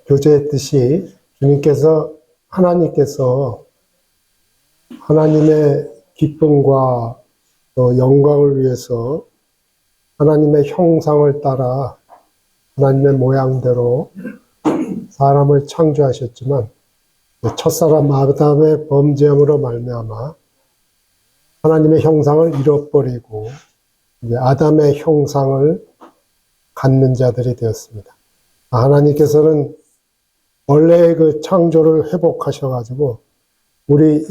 교제했듯이 하나님께서 하나님의 기쁨과 또 영광을 위해서 하나님의 형상을 따라 하나님의 모양대로 사람을 창조하셨지만 첫사람 아담의 범죄함으로 말미암아 하나님의 형상을 잃어버리고 이제 아담의 형상을 갖는 자들이 되었습니다. 하나님께서는 원래의 그 창조를 회복하셔가지고 우리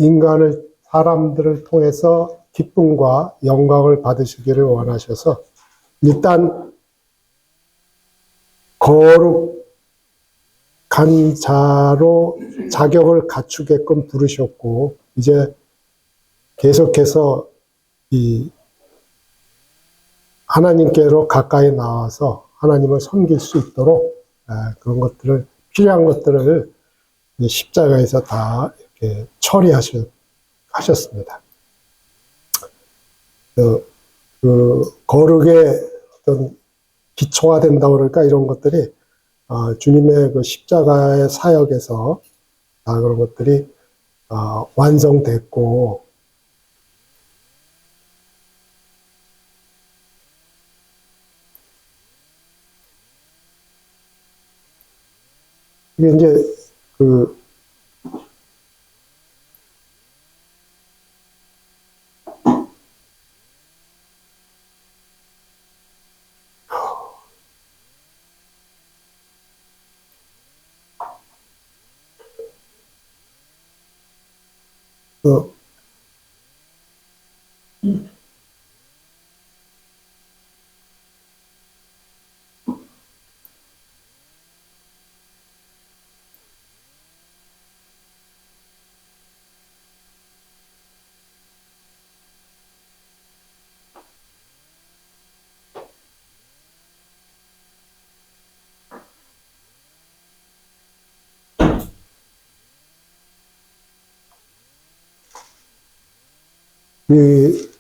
사람들을 통해서 기쁨과 영광을 받으시기를 원하셔서 일단 거룩한 자로 자격을 갖추게끔 부르셨고 이제 계속해서 이 하나님께로 가까이 나와서 하나님을 섬길 수 있도록 그런 것들을 필요한 것들을 십자가에서 다 이렇게 처리하셨습니다. 그 거룩의 어떤 기초가 된다고 그럴까 이런 것들이 주님의 그 십자가의 사역에서 다 그런 것들이 완성됐고 이게 이제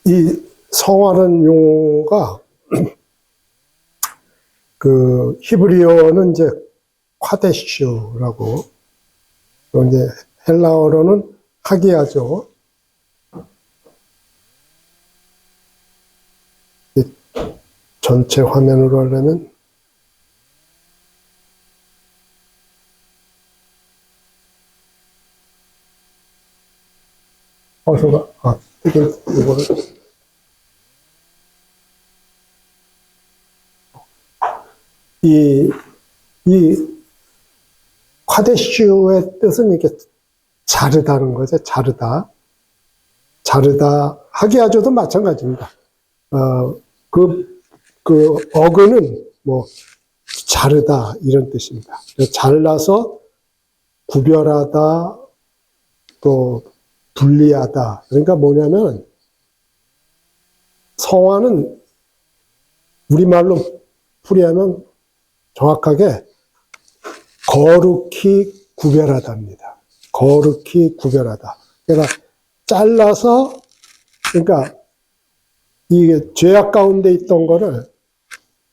이 성화라는 용어가 그 히브리어는 이제 콰데슈라고 또 이제 헬라어로는 하기야죠. 전체 화면으로 하려면 이거를 이 콰데슈의 뜻은 이게 자르다는 거죠. 자르다. 하기야조도 마찬가지입니다. 그 어근은 뭐 자르다 이런 뜻입니다. 잘라서 구별하다 또 분리하다. 그러니까 뭐냐면 성화는 우리말로 풀이하면 정확하게 거룩히 구별하다입니다. 거룩히 구별하다. 그러니까 잘라서 그러니까 이게 죄악 가운데 있던 거를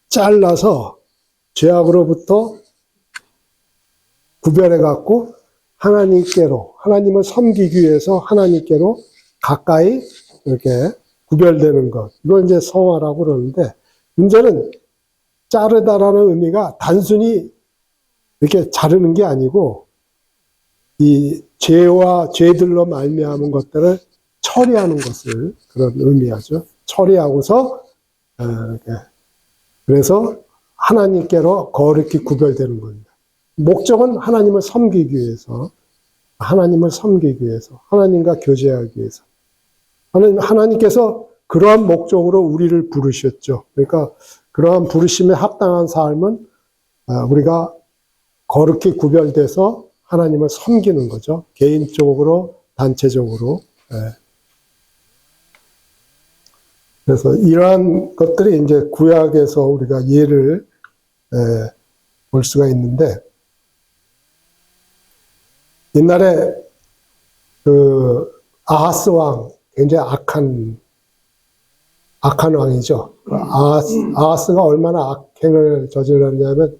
잘라서 죄악으로부터 구별해 갖고 하나님을 섬기기 위해서 하나님께로 가까이 이렇게 구별되는 것. 이걸 이제 성화라고 그러는데, 문제는 자르다라는 의미가 단순히 이렇게 자르는 게 아니고, 이 죄들로 말미암은 것들을 처리하는 것을 그런 의미하죠. 처리하고서, 그래서 하나님께로 거룩히 구별되는 겁니다. 목적은 하나님을 섬기기 위해서, 하나님과 교제하기 위해서. 하나님께서 그러한 목적으로 우리를 부르셨죠. 그러니까 그러한 부르심에 합당한 삶은 우리가 거룩히 구별돼서 하나님을 섬기는 거죠. 개인적으로, 단체적으로. 그래서 이러한 것들이 이제 구약에서 우리가 예를 볼 수가 있는데, 옛날에 그 아하스 왕, 굉장히 악한 왕이죠. 아하스가 얼마나 악행을 저질렀냐면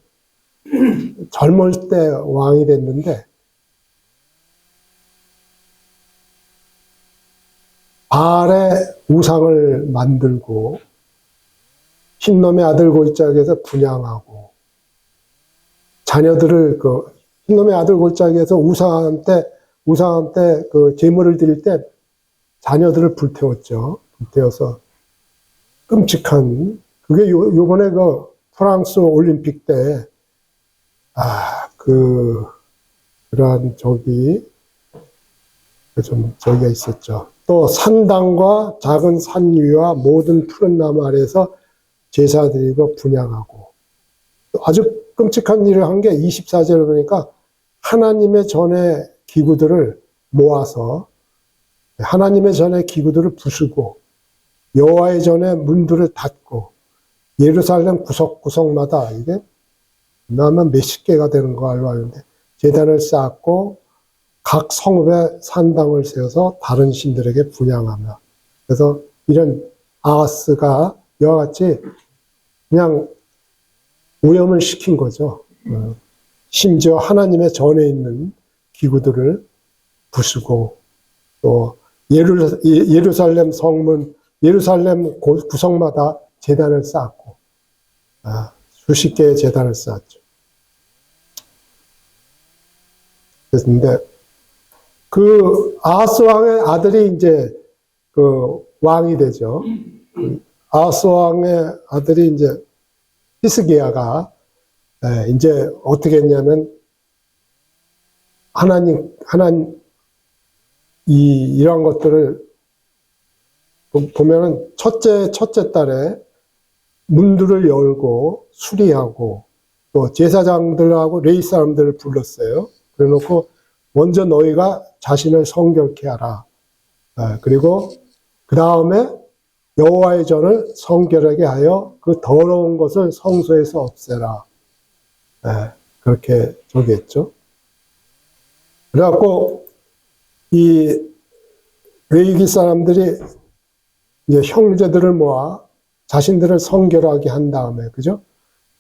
젊을 때 왕이 됐는데 바알의 우상을 만들고 흰놈의 아들 골짜기에서 분향하고 자녀들을 흰놈의 아들 골짜기에서 우상한테 그 제물을 드릴 때 자녀들을 불태웠죠. 불태워서 끔찍한, 그게 요번에 프랑스 올림픽 때, 그러한 저기가 있었죠. 또 산당과 작은 산 위와 모든 푸른 나무 아래에서 제사 드리고 분향하고, 아주 끔찍한 일을 한 게 24절을 보니까 하나님의 전에 기구들을 모아서 하나님의 전에 기구들을 부수고 여호와의 전에 문들을 닫고 예루살렘 구석구석마다 이게 아마 몇십 개가 되는 거 알고 있는데 제단을 쌓고 각 성읍에 산당을 세워서 다른 신들에게 분향하며, 그래서 이런 아하스가 이와 같이 그냥 오염을 시킨 거죠. 심지어 하나님의 전에 있는 기구들을 부수고 또 예루살렘 성문, 예루살렘 구석마다 제단을 쌓고 수십 개의 제단을 쌓았죠. 그랬는데 그 아하스 왕의 아들이 이제 그 왕이 되죠. 아하스 왕의 아들이 이제 히스기야가 이제 어떻게 했냐면 이런 것들을 보면은 첫째 달에 문들을 열고 수리하고 또 제사장들하고 레위 사람들을 불렀어요. 그래 놓고 먼저 너희가 자신을 성결케 하라. 그리고 그 다음에 여호와의 전을 성결하게 하여 그 더러운 것을 성소에서 없애라. 그렇게 저기했죠. 그래갖고 이 레위기 사람들이 이제 형제들을 모아 자신들을 성결하게 한 다음에, 그죠?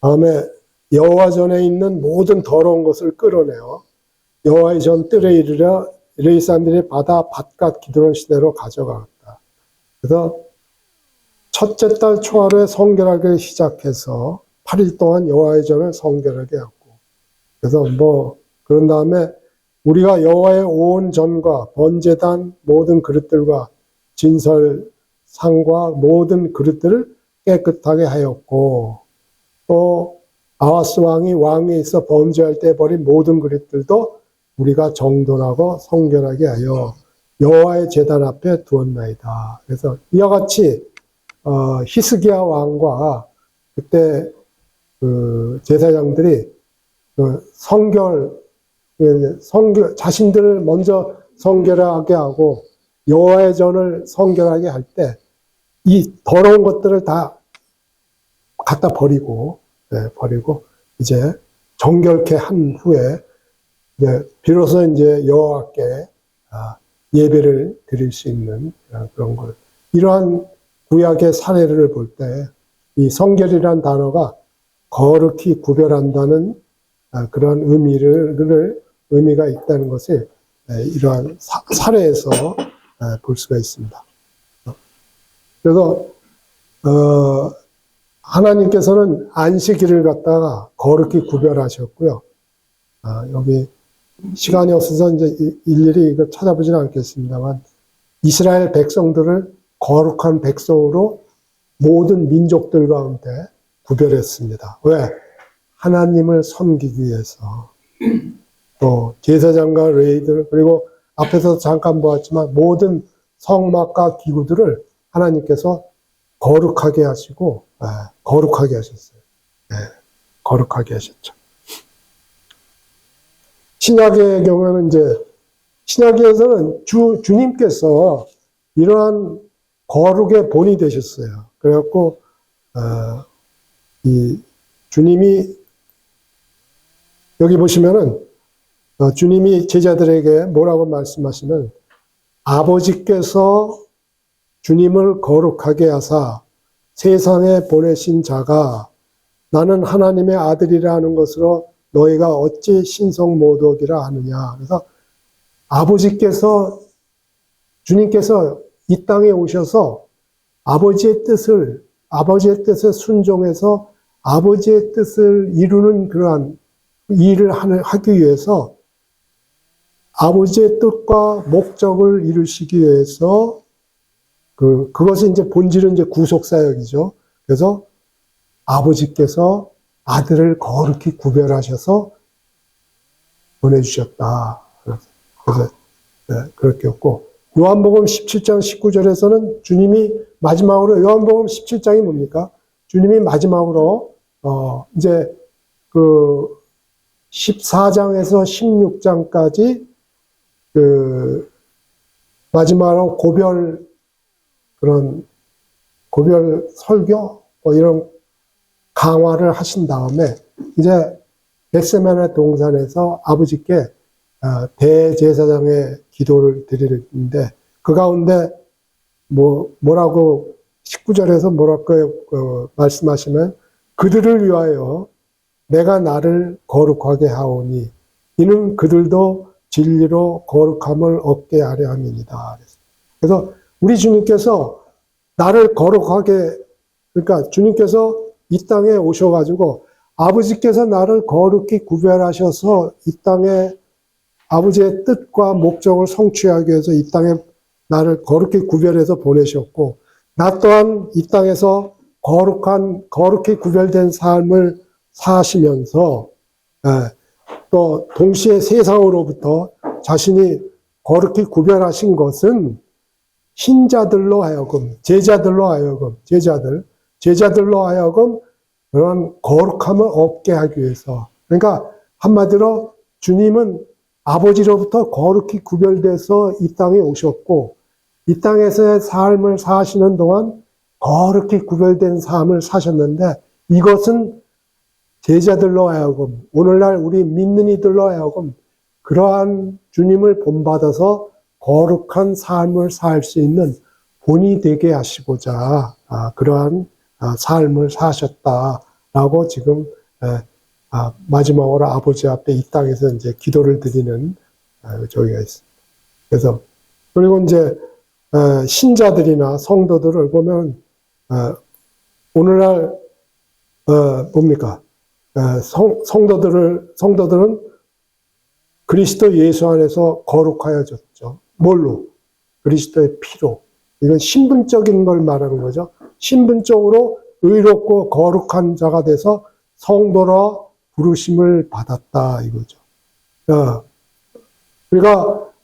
다음에 여호와 전에 있는 모든 더러운 것을 끌어내어 여호와의 전 뜰에 이르러 레위 사람들이 받아 밭갓 기드론 시대로 가져갔다. 그래서 첫째 달 초하루에 성결하게 시작해서 8일 동안 여호와의 전을 성결하게 하고, 그래서 그런 다음에 우리가 여호와의 온 전과 번제단 모든 그릇들과 진설상과 모든 그릇들을 깨끗하게 하였고, 또 아하스 왕이 왕위에 있어 범죄할 때 버린 모든 그릇들도 우리가 정돈하고 성결하게 하여 여호와의 제단 앞에 두었나이다. 그래서 이와 같이 히스기야 왕과 그때 그 제사장들이 자신들을 먼저 성결하게 하고 여호와의 전을 성결하게 할 때 이 더러운 것들을 다 갖다 버리고 이제 정결케 한 후에 비로소 이제 여호와께 예배를 드릴 수 있는 그런 걸, 이러한 구약의 사례를 볼 때 이 성결이라는 단어가 거룩히 구별한다는 그런 의미가 있다는 것을 이러한 사례에서 볼 수가 있습니다. 그래서 하나님께서는 안식일을 갖다가 거룩히 구별하셨고요. 여기 시간이 없어서 이제 일일이 이거 찾아보지는 않겠습니다만 이스라엘 백성들을 거룩한 백성으로 모든 민족들 가운데 구별했습니다. 왜? 하나님을 섬기기 위해서. 또 제사장과 레위들, 그리고 앞에서 잠깐 보았지만 모든 성막과 기구들을 하나님께서 거룩하게 하시고 거룩하게 하셨어요. 거룩하게 하셨죠. 신약의 경우에는 이제 신약에서는 주님께서 이러한 거룩의 본이 되셨어요. 그래갖고 이 주님이 여기 보시면은 주님이 제자들에게 뭐라고 말씀하시면 아버지께서 주님을 거룩하게 하사 세상에 보내신 자가 나는 하나님의 아들이라는 것으로 너희가 어찌 신성 모독이라 하느냐. 그래서 아버지께서, 주님께서 이 땅에 오셔서 아버지의 뜻에 순종해서 아버지의 뜻을 이루는 그러한 일을 하기 위해서 아버지의 뜻과 목적을 이루시기 위해서 그것은 이제 본질은 이제 구속사역이죠. 그래서 아버지께서 아들을 거룩히 구별하셔서 보내주셨다. 그래서 네, 그렇게 했고, 요한복음 17장 19절에서는 주님이 마지막으로, 요한복음 17장이 뭡니까? 주님이 마지막으로 이제 그 14장에서 16장까지 마지막으로 고별 설교 뭐 이런 강화를 하신 다음에 이제 겟세마네 동산에서 아버지께 대제사장의 기도를 드리는데, 그 가운데 뭐라고 19절에서 뭐라고 말씀하시면, 그들을 위하여 내가 나를 거룩하게 하오니 이는 그들도 진리로 거룩함을 얻게 하려 함이니이다. 그래서 우리 주님께서 나를 거룩하게, 그러니까 주님께서 이 땅에 오셔가지고 아버지께서 나를 거룩히 구별하셔서 이 땅에 아버지의 뜻과 목적을 성취하기 위해서 이 땅에 나를 거룩히 구별해서 보내셨고, 나 또한 이 땅에서 거룩히 구별된 삶을 사시면서 또 동시에 세상으로부터 자신이 거룩히 구별하신 것은 신자들로 하여금, 제자들로 하여금 그런 거룩함을 얻게 하기 위해서, 그러니까 한마디로 주님은 아버지로부터 거룩히 구별돼서 이 땅에 오셨고, 이 땅에서의 삶을 사시는 동안 거룩히 구별된 삶을 사셨는데, 이것은 제자들로 하여금, 오늘날 우리 믿는 이들로 하여금 그러한 주님을 본받아서 거룩한 삶을 살 수 있는 본이 되게 하시고자 그러한 삶을 사셨다라고 지금 마지막으로 아버지 앞에 이 땅에서 이제 기도를 드리는 저기가 있습니다. 그래서 그리고 이제 신자들이나 성도들을 보면 오늘날 뭡니까? 성도들은 그리스도 예수 안에서 거룩하여졌죠. 뭘로? 그리스도의 피로. 이건 신분적인 걸 말하는 거죠. 신분적으로 의롭고 거룩한 자가 돼서 성도로 부르심을 받았다 이거죠.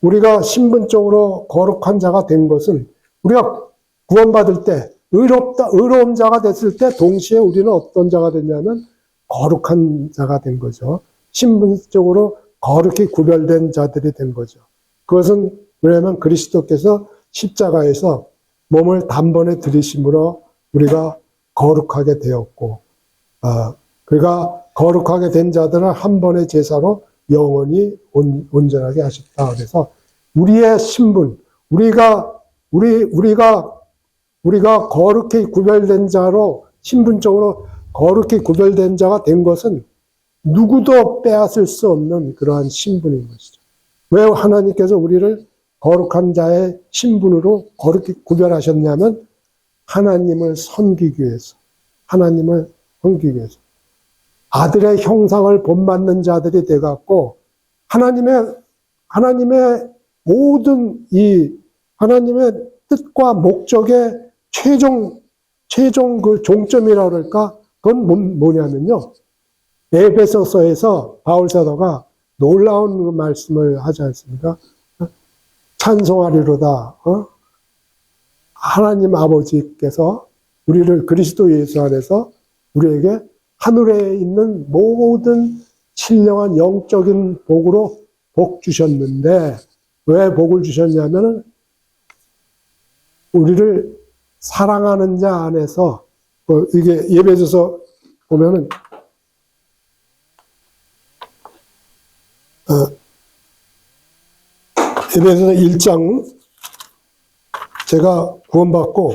우리가 신분적으로 거룩한 자가 된 것은 우리가 구원받을 때 의로운 자가 됐을 때 동시에 우리는 어떤 자가 됐냐면 거룩한 자가 된 거죠. 신분적으로 거룩히 구별된 자들이 된 거죠. 그것은 왜냐하면 그리스도께서 십자가에서 몸을 단번에 들이심으로 우리가 거룩하게 되었고, 그가 거룩하게 된 자들은 한 번의 제사로 영원히 온전하게 하셨다. 그래서 우리의 신분, 우리가 거룩히 구별된 자로, 신분적으로 거룩히 구별된 자가 된 것은 누구도 빼앗을 수 없는 그러한 신분인 것이죠. 왜 하나님께서 우리를 거룩한 자의 신분으로 거룩히 구별하셨냐면 하나님을 섬기기 위해서, 아들의 형상을 본받는 자들이 돼갖고 하나님의 모든 하나님의 뜻과 목적의 최종 그 종점이라고 그럴까? 그건 뭐냐면요. 에베소서에서 바울 사도가 놀라운 그 말씀을 하지 않습니까? 찬송하리로다. 하나님 아버지께서 우리를 그리스도 예수 안에서 우리에게 하늘에 있는 모든 신령한 영적인 복으로 복 주셨는데, 왜 복을 주셨냐면 우리를 사랑하는 자 안에서, 이게 예배소서 보면은 예배소서 1장, 제가 구원받고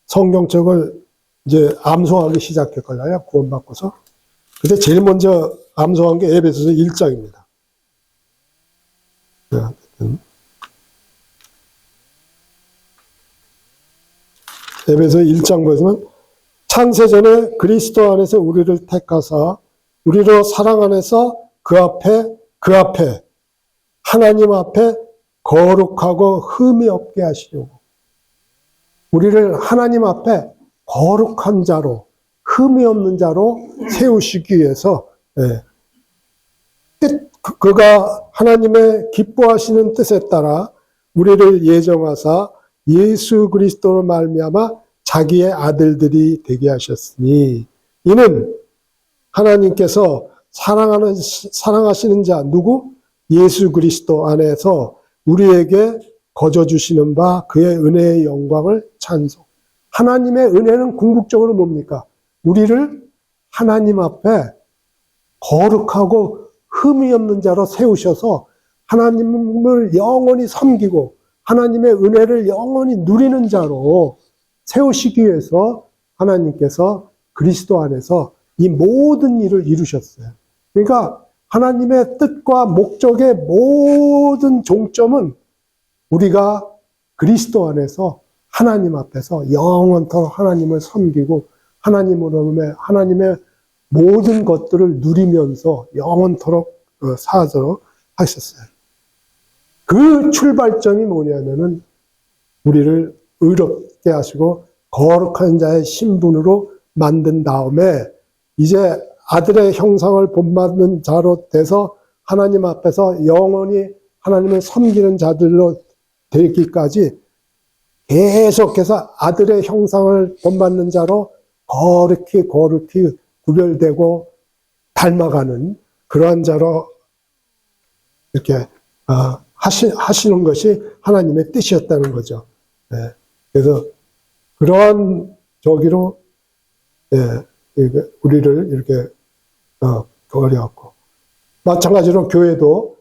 성경책을 이제 암송하기 시작했거든요. 구원받고서. 근데 제일 먼저 암송한 게 에베소서 1장입니다. 에베소 1장 보시면 창세전에 그리스도 안에서 우리를 택하사 우리로 사랑 안에서 그 앞에 하나님 앞에 거룩하고 흠이 없게 하시려고 우리를 하나님 앞에 거룩한 자로 흠이 없는 자로 세우시기 위해서 그가 하나님의 기뻐하시는 뜻에 따라 우리를 예정하사 예수 그리스도로 말미암아 자기의 아들들이 되게 하셨으니 이는 하나님께서 사랑하시는 자 누구? 예수 그리스도 안에서 우리에게 거저 주시는 바 그의 은혜의 영광을 찬송. 하나님의 은혜는 궁극적으로 뭡니까? 우리를 하나님 앞에 거룩하고 흠이 없는 자로 세우셔서 하나님을 영원히 섬기고 하나님의 은혜를 영원히 누리는 자로 세우시기 위해서 하나님께서 그리스도 안에서 이 모든 일을 이루셨어요. 그러니까 하나님의 뜻과 목적의 모든 종점은 우리가 그리스도 안에서 하나님 앞에서 영원토록 하나님을 섬기고 하나님의 모든 것들을 누리면서 영원토록 살도록 하셨어요. 그 출발점이 뭐냐면은 우리를 의롭게 하시고 거룩한 자의 신분으로 만든 다음에 이제 아들의 형상을 본받는 자로 돼서 하나님 앞에서 영원히 하나님을 섬기는 자들로 되기까지 계속해서 아들의 형상을 본받는 자로 거룩히 구별되고 닮아가는 그러한 자로 이렇게 하시는 것이 하나님의 뜻이었다는 거죠. 그래서 그러한 저기로 우리를 이렇게 어려웠고 마찬가지로 교회도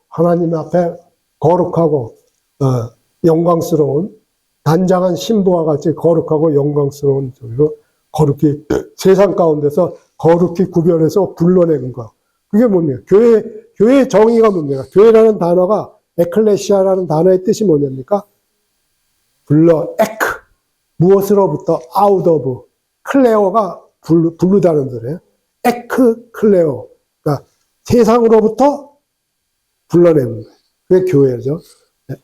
하나님 앞에 거룩하고 영광스러운 단장한 신부와 같이 거룩하고 영광스러운 저기로 거룩히 세상 가운데서 거룩히 구별해서 불러내는 거. 그게 뭡니까? 교회의 정의가 뭡니까? 교회라는 단어가 에클레시아라는 단어의 뜻이 뭐냐입니까? 무엇으로부터 out of 클레오가 부르다는 소리예요. 클레오. 그러니까 세상으로부터 불러내는 거예요. 그게 교회죠.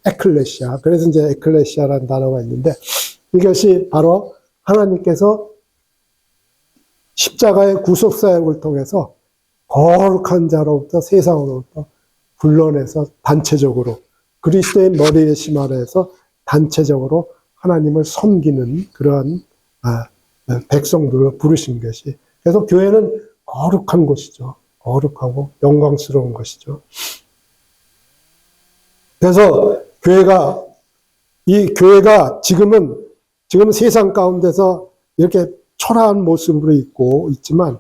에클레시아. 그래서 이제 에클레시아라는 단어가 있는데 이것이 바로 하나님께서 십자가의 구속사역을 통해서 거룩한 자로부터 세상으로부터 불러내서 단체적으로 그리스도의 머리의 심 아래에서 단체적으로 하나님을 섬기는 그러한 백성들을 부르신 것이. 그래서 교회는 거룩한 곳이죠. 거룩하고 영광스러운 것이죠. 그래서 이 교회가 지금 세상 가운데서 이렇게 초라한 모습으로 있지만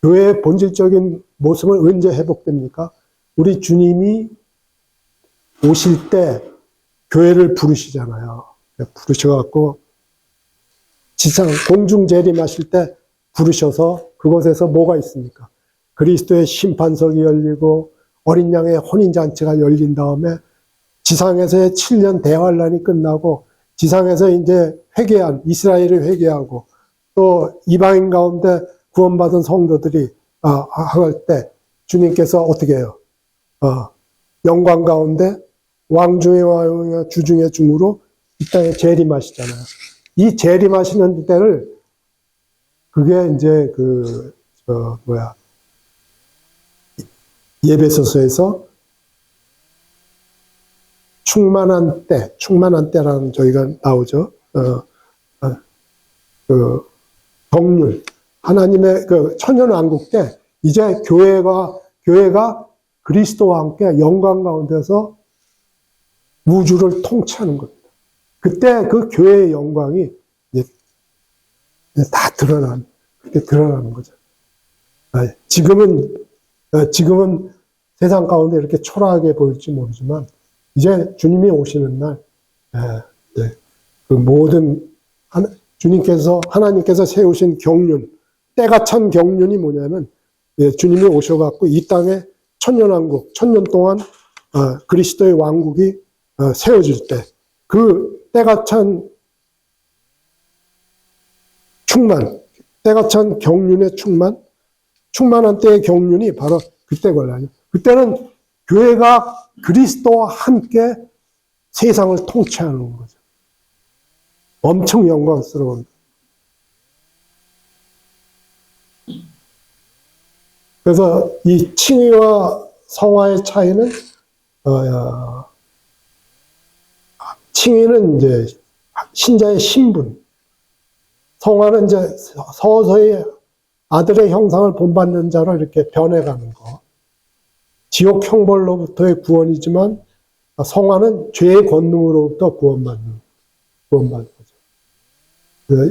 교회의 본질적인 모습은 언제 회복됩니까? 우리 주님이 오실 때 교회를 부르시잖아요. 부르셔갖고 지상 공중 재림하실 때 부르셔서 그곳에서 뭐가 있습니까? 그리스도의 심판석이 열리고 어린 양의 혼인잔치가 열린 다음에 지상에서의 7년 대환란이 끝나고 지상에서 이제 이스라엘을 회개하고 또 이방인 가운데 구원받은 성도들이 할 때 주님께서 어떻게 해요? 영광 가운데 왕 중의 왕이요 주 중의 중으로 이 땅에 재림하시잖아요. 이 재림하시는 때를 그게 이제 예배소서에서 충만한 때라는 저희가 나오죠. 경륜. 하나님의 천년왕국 때 이제 교회가 그리스도와 함께 영광 가운데서 우주를 통치하는 겁니다. 그때 그 교회의 영광이 이제 다 그렇게 드러나는 거죠. 지금은 세상 가운데 이렇게 초라하게 보일지 모르지만 이제 주님이 오시는 날, 그 모든 하나님께서 세우신 경륜, 때가 찬 경륜이 뭐냐면 예, 주님이 오셔갖고 이 땅에 천년왕국, 천년 동안 그리스도의 왕국이 세워질 때, 그 때가 찬 충만, 때가 찬 경륜의 충만한 때의 경륜이 바로 그때 걸려요. 그때는 교회가 그리스도와 함께 세상을 통치하는 거죠. 엄청 영광스러운. 그래서 이 칭의와 성화의 차이는, 칭의는 이제 신자의 신분, 성화는 이제 서서히 아들의 형상을 본받는 자로 이렇게 변해가는 거. 지옥 형벌로부터의 구원이지만 성화는 죄의 권능으로부터 구원받는 거죠.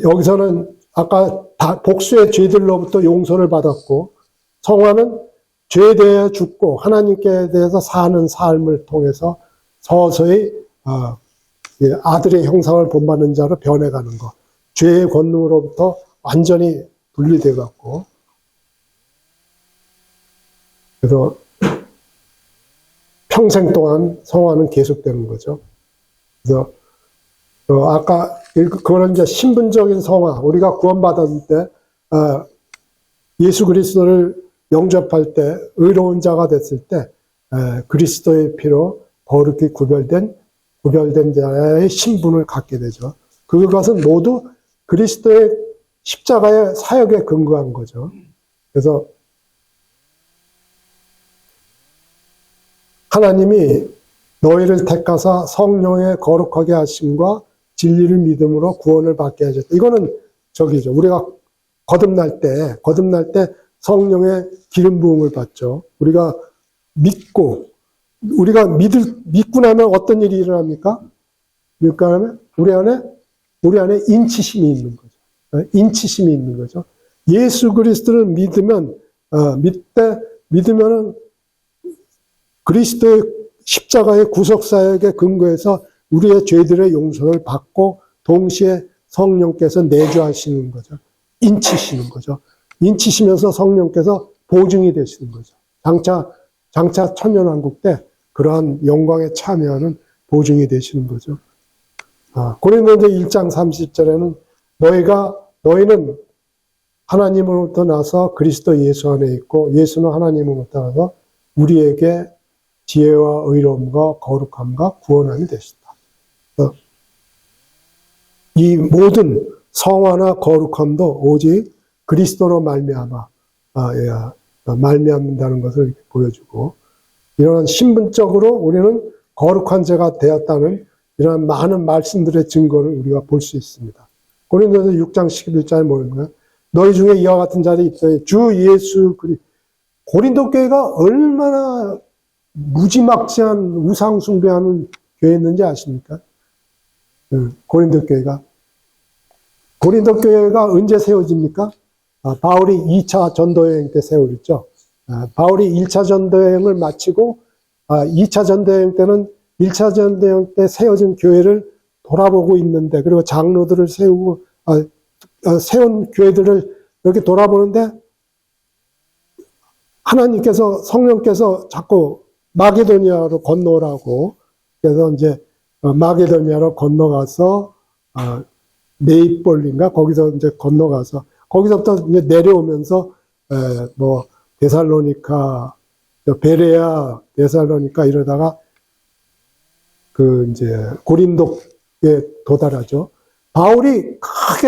여기서는 아까 복수의 죄들로부터 용서를 받았고, 성화는 죄에 대해 죽고 하나님께 대해서 사는 삶을 통해서 서서히 아들의 형상을 본받는 자로 변해가는 것. 죄의 권능으로부터 완전히 분리돼 갖고, 그래서 평생 동안 성화는 계속되는 거죠. 그래서 아까 그거는 이제 신분적인 성화, 우리가 구원받았을 때 예수 그리스도를 영접할 때 의로운 자가 됐을 때 그리스도의 피로 거룩히 구별된 자의 신분을 갖게 되죠. 그것은 모두 그리스도의 십자가의 사역에 근거한 거죠. 그래서 하나님이 너희를 택하사 성령의 거룩하게 하심과 진리를 믿음으로 구원을 받게 하셨다. 이거는 저기죠. 우리가 거듭날 때 성령의 기름 부음을 받죠. 우리가 믿고 나면 어떤 일이 일어납니까? 믿고 나면 우리 안에 인치심이 있는 거죠. 인치심이 있는 거죠. 예수 그리스도를 믿으면은 그리스도의 십자가의 구속사역에 근거해서 우리의 죄들의 용서를 받고 동시에 성령께서 내주하시는 거죠. 인치시는 거죠. 인치시면서 성령께서 보증이 되시는 거죠. 장차 천년왕국 때 그러한 영광에 참여하는 보증이 되시는 거죠. 고린도서 1장 30절에는 너희는 하나님으로부터 나서 그리스도 예수 안에 있고 예수는 하나님으로부터 나서 우리에게 지혜와 의로움과 거룩함과 구원함이 되시다. 이 모든 성화나 거룩함도 오직 그리스도로 말미암는다는 것을 보여주고, 이러한 신분적으로 우리는 거룩한 자가 되었다는 이러한 많은 말씀들의 증거를 우리가 볼 수 있습니다. 고린도서 6장 11절에 뭐냐면 너희 중에 이와 같은 자들이 있어요. 주 예수 그리스도. 고린도 교회가 얼마나 무지막지한 우상 숭배하는 교회였는지 아십니까? 고린도 교회가 언제 세워집니까? 바울이 2차 전도여행 때 세워졌죠. 바울이 1차 전도여행을 마치고 2차 전도여행 때는 1차 전도여행 때 세워진 교회를 돌아보고 있는데, 그리고 장로들을 세우고 세운 교회들을 이렇게 돌아보는데 성령께서 자꾸 마게도니아로 건너라고, 그래서 이제 마게도니아로 건너가서 네이폴린가 거기서 이제 건너가서 거기서부터 이제 내려오면서 데살로니카, 베레아, 데살로니카 이러다가 이제 고린도에 도달하죠. 바울이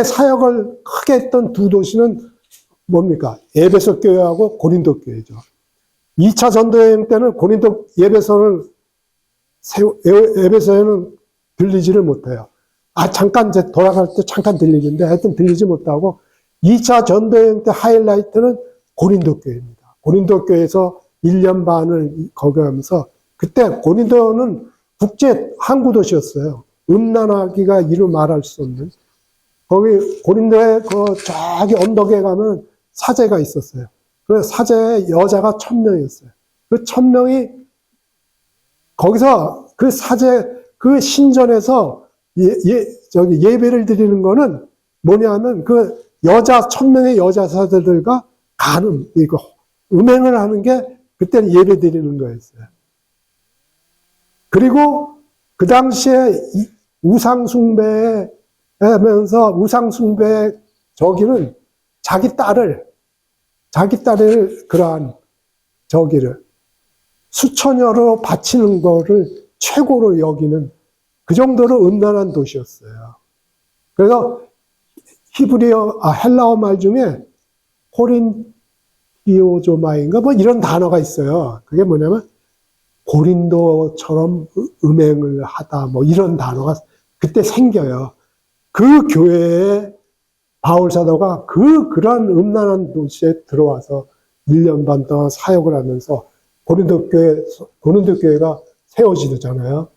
사역을 크게 했던 두 도시는 뭡니까? 에베소 교회하고 고린도 교회죠. 2차 전도여행 때는 고린도 에베소에는 들리지를 못해요. 잠깐 이제 돌아갈 때 잠깐 들리는데 하여튼 들리지 못하고 2차 전도여행 때 하이라이트는 고린도 교회입니다. 고린도 교회에서 1년 반을 거주하면서, 그때 고린도는 국제 항구 도시였어요. 음란하기가 이루 말할 수 없는. 거기 고린도의 저기 언덕에 가면 사제가 있었어요. 그 사제의 여자가 1000명이었어요. 그 1000명이 거기서 그 신전에서 예배를 드리는 거는 뭐냐면 그 1000명의 여자 사제들과 음행을 하는 게 그때는 예배 드리는 거였어요. 그리고 그 당시에 우상숭배 하면서 우상숭배 저기는 자기 딸을 그러한 저기를 수천여로 바치는 거를 최고로 여기는 그 정도로 음란한 도시였어요. 그래서 헬라어 말 중에 코린티오조마인가 뭐 이런 단어가 있어요. 그게 뭐냐면 고린도처럼 음행을 하다 뭐 이런 단어가 그때 생겨요. 그 교회에 바울 사도가 그런 음란한 도시에 들어와서 1년 반 동안 사역을 하면서 고린도 교회가 세워지잖아요.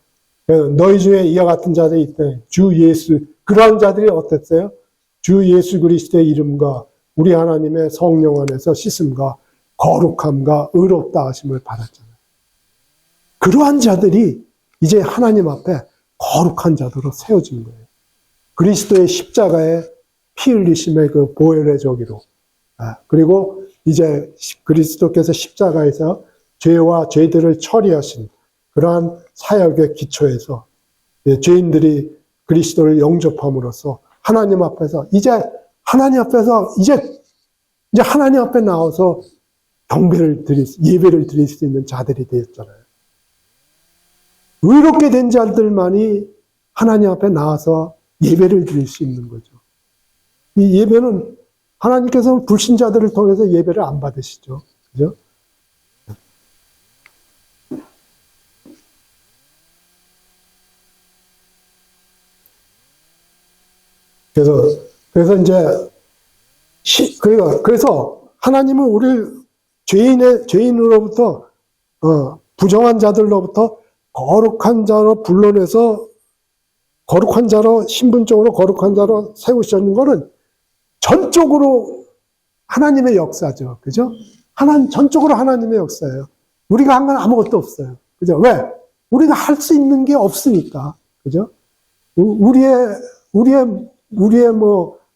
너희 중에 이와 같은 자들이 있대. 주 예수, 그러한 자들이 어땠어요? 주 예수 그리스도의 이름과 우리 하나님의 성령 안에서 씻음과 거룩함과 의롭다 하심을 받았잖아요. 그러한 자들이 이제 하나님 앞에 거룩한 자들로 세워진 거예요. 그리스도의 십자가에 피 흘리심의 그 보혈의 저기로. 그리고 이제 그리스도께서 십자가에서 죄와 죄들을 처리하신 그러한 사역의 기초에서 죄인들이 그리스도를 영접함으로써 하나님 앞에서 이제 하나님 앞에 나와서 예배를 드릴 수 있는 자들이 되었잖아요. 의롭게 된 자들만이 하나님 앞에 나와서 예배를 드릴 수 있는 거죠. 이 예배는 하나님께서는 불신자들을 통해서 예배를 안 받으시죠. 그죠? 그래서 이제 그래서 하나님은 우리를 죄인으로부터 부정한 자들로부터 거룩한 자로 불러내서 거룩한 자로 신분적으로 거룩한 자로 세우시는 것은 전적으로 하나님의 역사죠. 그죠? 전적으로 하나님의 역사예요. 우리가 한 건 아무것도 없어요. 그죠? 왜? 우리가 할 수 있는 게 없으니까. 그죠? 우리의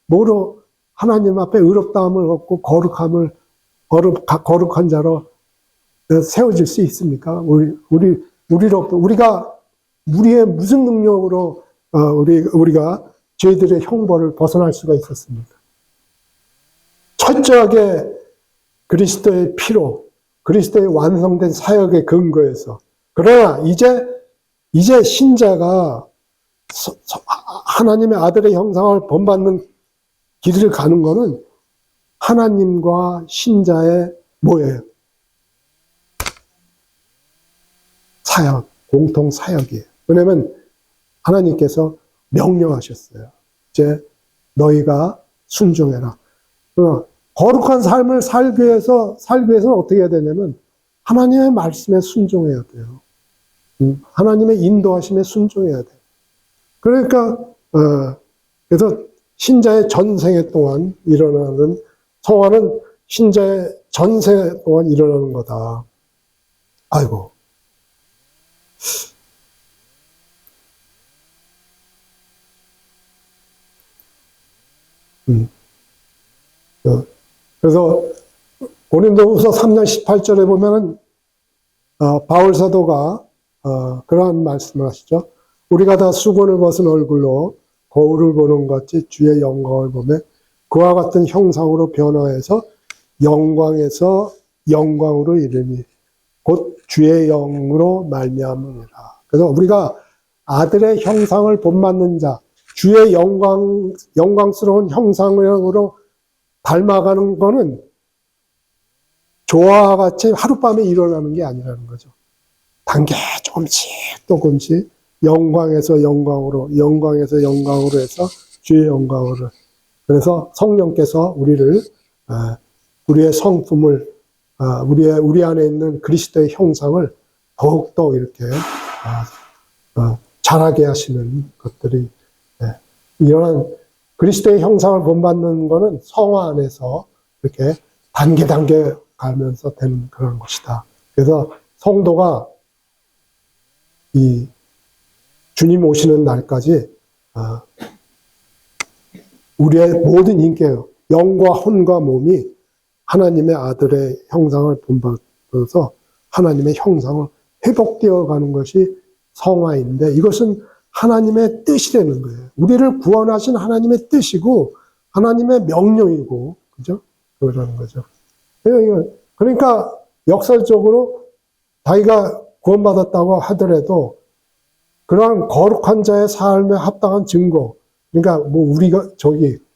뭐로 하나님 앞에 의롭다함을 얻고 거룩한 자로 세워질 수 있습니까? 우리로부터 우리의 무슨 능력으로 우리가 죄들의 형벌을 벗어날 수가 있었습니까? 철저하게 그리스도의 피로, 그리스도의 완성된 사역의 근거에서. 그러나 이제 신자가 하나님의 아들의 형상을 본받는 길을 가는 거는 하나님과 신자의 뭐예요? 사역, 공통 사역이에요. 왜냐하면 하나님께서 명령하셨어요. 이제 너희가 순종해라. 거룩한 삶을 살기 위해서는 어떻게 해야 되냐면 하나님의 말씀에 순종해야 돼요. 하나님의 인도하심에 순종해야 돼요. 그러니까 그래서 신자의 전생에 동안 일어나는 성화는 신자의 전생에 동안 일어나는 거다. 아이고. 그래서 고린도후서 3장 18절에 보면은 바울 사도가 그러한 말씀을 하시죠. 우리가 다 수건을 벗은 얼굴로 거울을 보는 것 같이 주의 영광을 보며 그와 같은 형상으로 변화해서 영광에서 영광으로 이르니 곧 주의 영으로 말미암으리라. 그래서 우리가 아들의 형상을 본받는 자, 주의 영광스러운 형상으로 닮아가는 거는 조화와 같이 하룻밤에 일어나는 게 아니라는 거죠. 단계 조금씩 영광에서 영광으로 해서 주의 영광으로. 그래서 성령께서 우리의 성품을, 우리 안에 있는 그리스도의 형상을 더욱더 이렇게 자라게 하시는 것들이, 이런 그리스도의 형상을 본받는 거는 성화 안에서 이렇게 단계 가면서 되는 그런 것이다. 그래서 성도가 이 주님 오시는 날까지 우리의 모든 인격, 영과 혼과 몸이 하나님의 아들의 형상을 본받아서 하나님의 형상을 회복되어 가는 것이 성화인데, 이것은 하나님의 뜻이라는 거예요. 우리를 구원하신 하나님의 뜻이고 하나님의 명령이고, 그죠? 그러라는 거죠. 그러니까 역설적으로 자기가 구원받았다고 하더라도 그러한 거룩한 자의 삶에 합당한 증거, 그러니까 뭐 우리가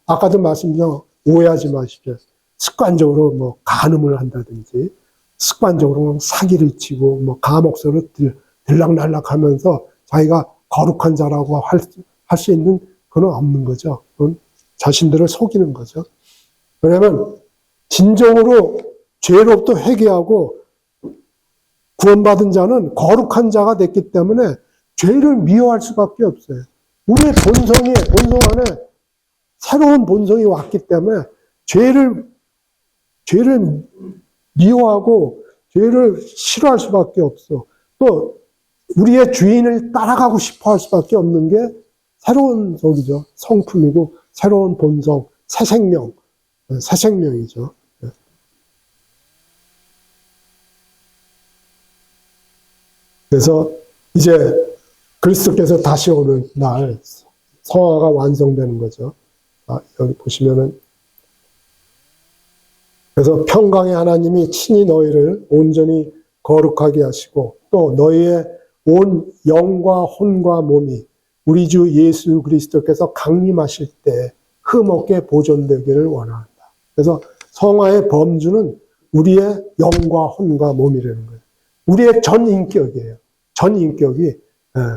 아까도 말씀드린, 오해하지 마십시오. 습관적으로 뭐 간음을 한다든지, 습관적으로 사기를 치고 뭐 감옥서로 들락날락 하면서 자기가 거룩한 자라고 할 수 있는 그건 없는 거죠. 그건 자신들을 속이는 거죠. 왜냐하면 진정으로 죄로부터 회개하고 구원받은 자는 거룩한 자가 됐기 때문에 죄를 미워할 수밖에 없어요. 우리의 본성 안에 새로운 본성이 왔기 때문에 죄를 미워하고 죄를 싫어할 수밖에 없어. 또 우리의 주인을 따라가고 싶어 할 수밖에 없는 게 새로운 성품이고 새로운 본성, 새 생명이죠. 그래서 이제 그리스도께서 다시 오는 날 성화가 완성되는 거죠. 여기 보시면은, 그래서 평강의 하나님이 친히 너희를 온전히 거룩하게 하시고 또 너희의 온 영과 혼과 몸이 우리 주 예수 그리스도께서 강림하실 때 흠없게 보존되기를 원한다. 그래서 성화의 범주는 우리의 영과 혼과 몸이라는 거예요. 우리의 전 인격이에요. 전 인격이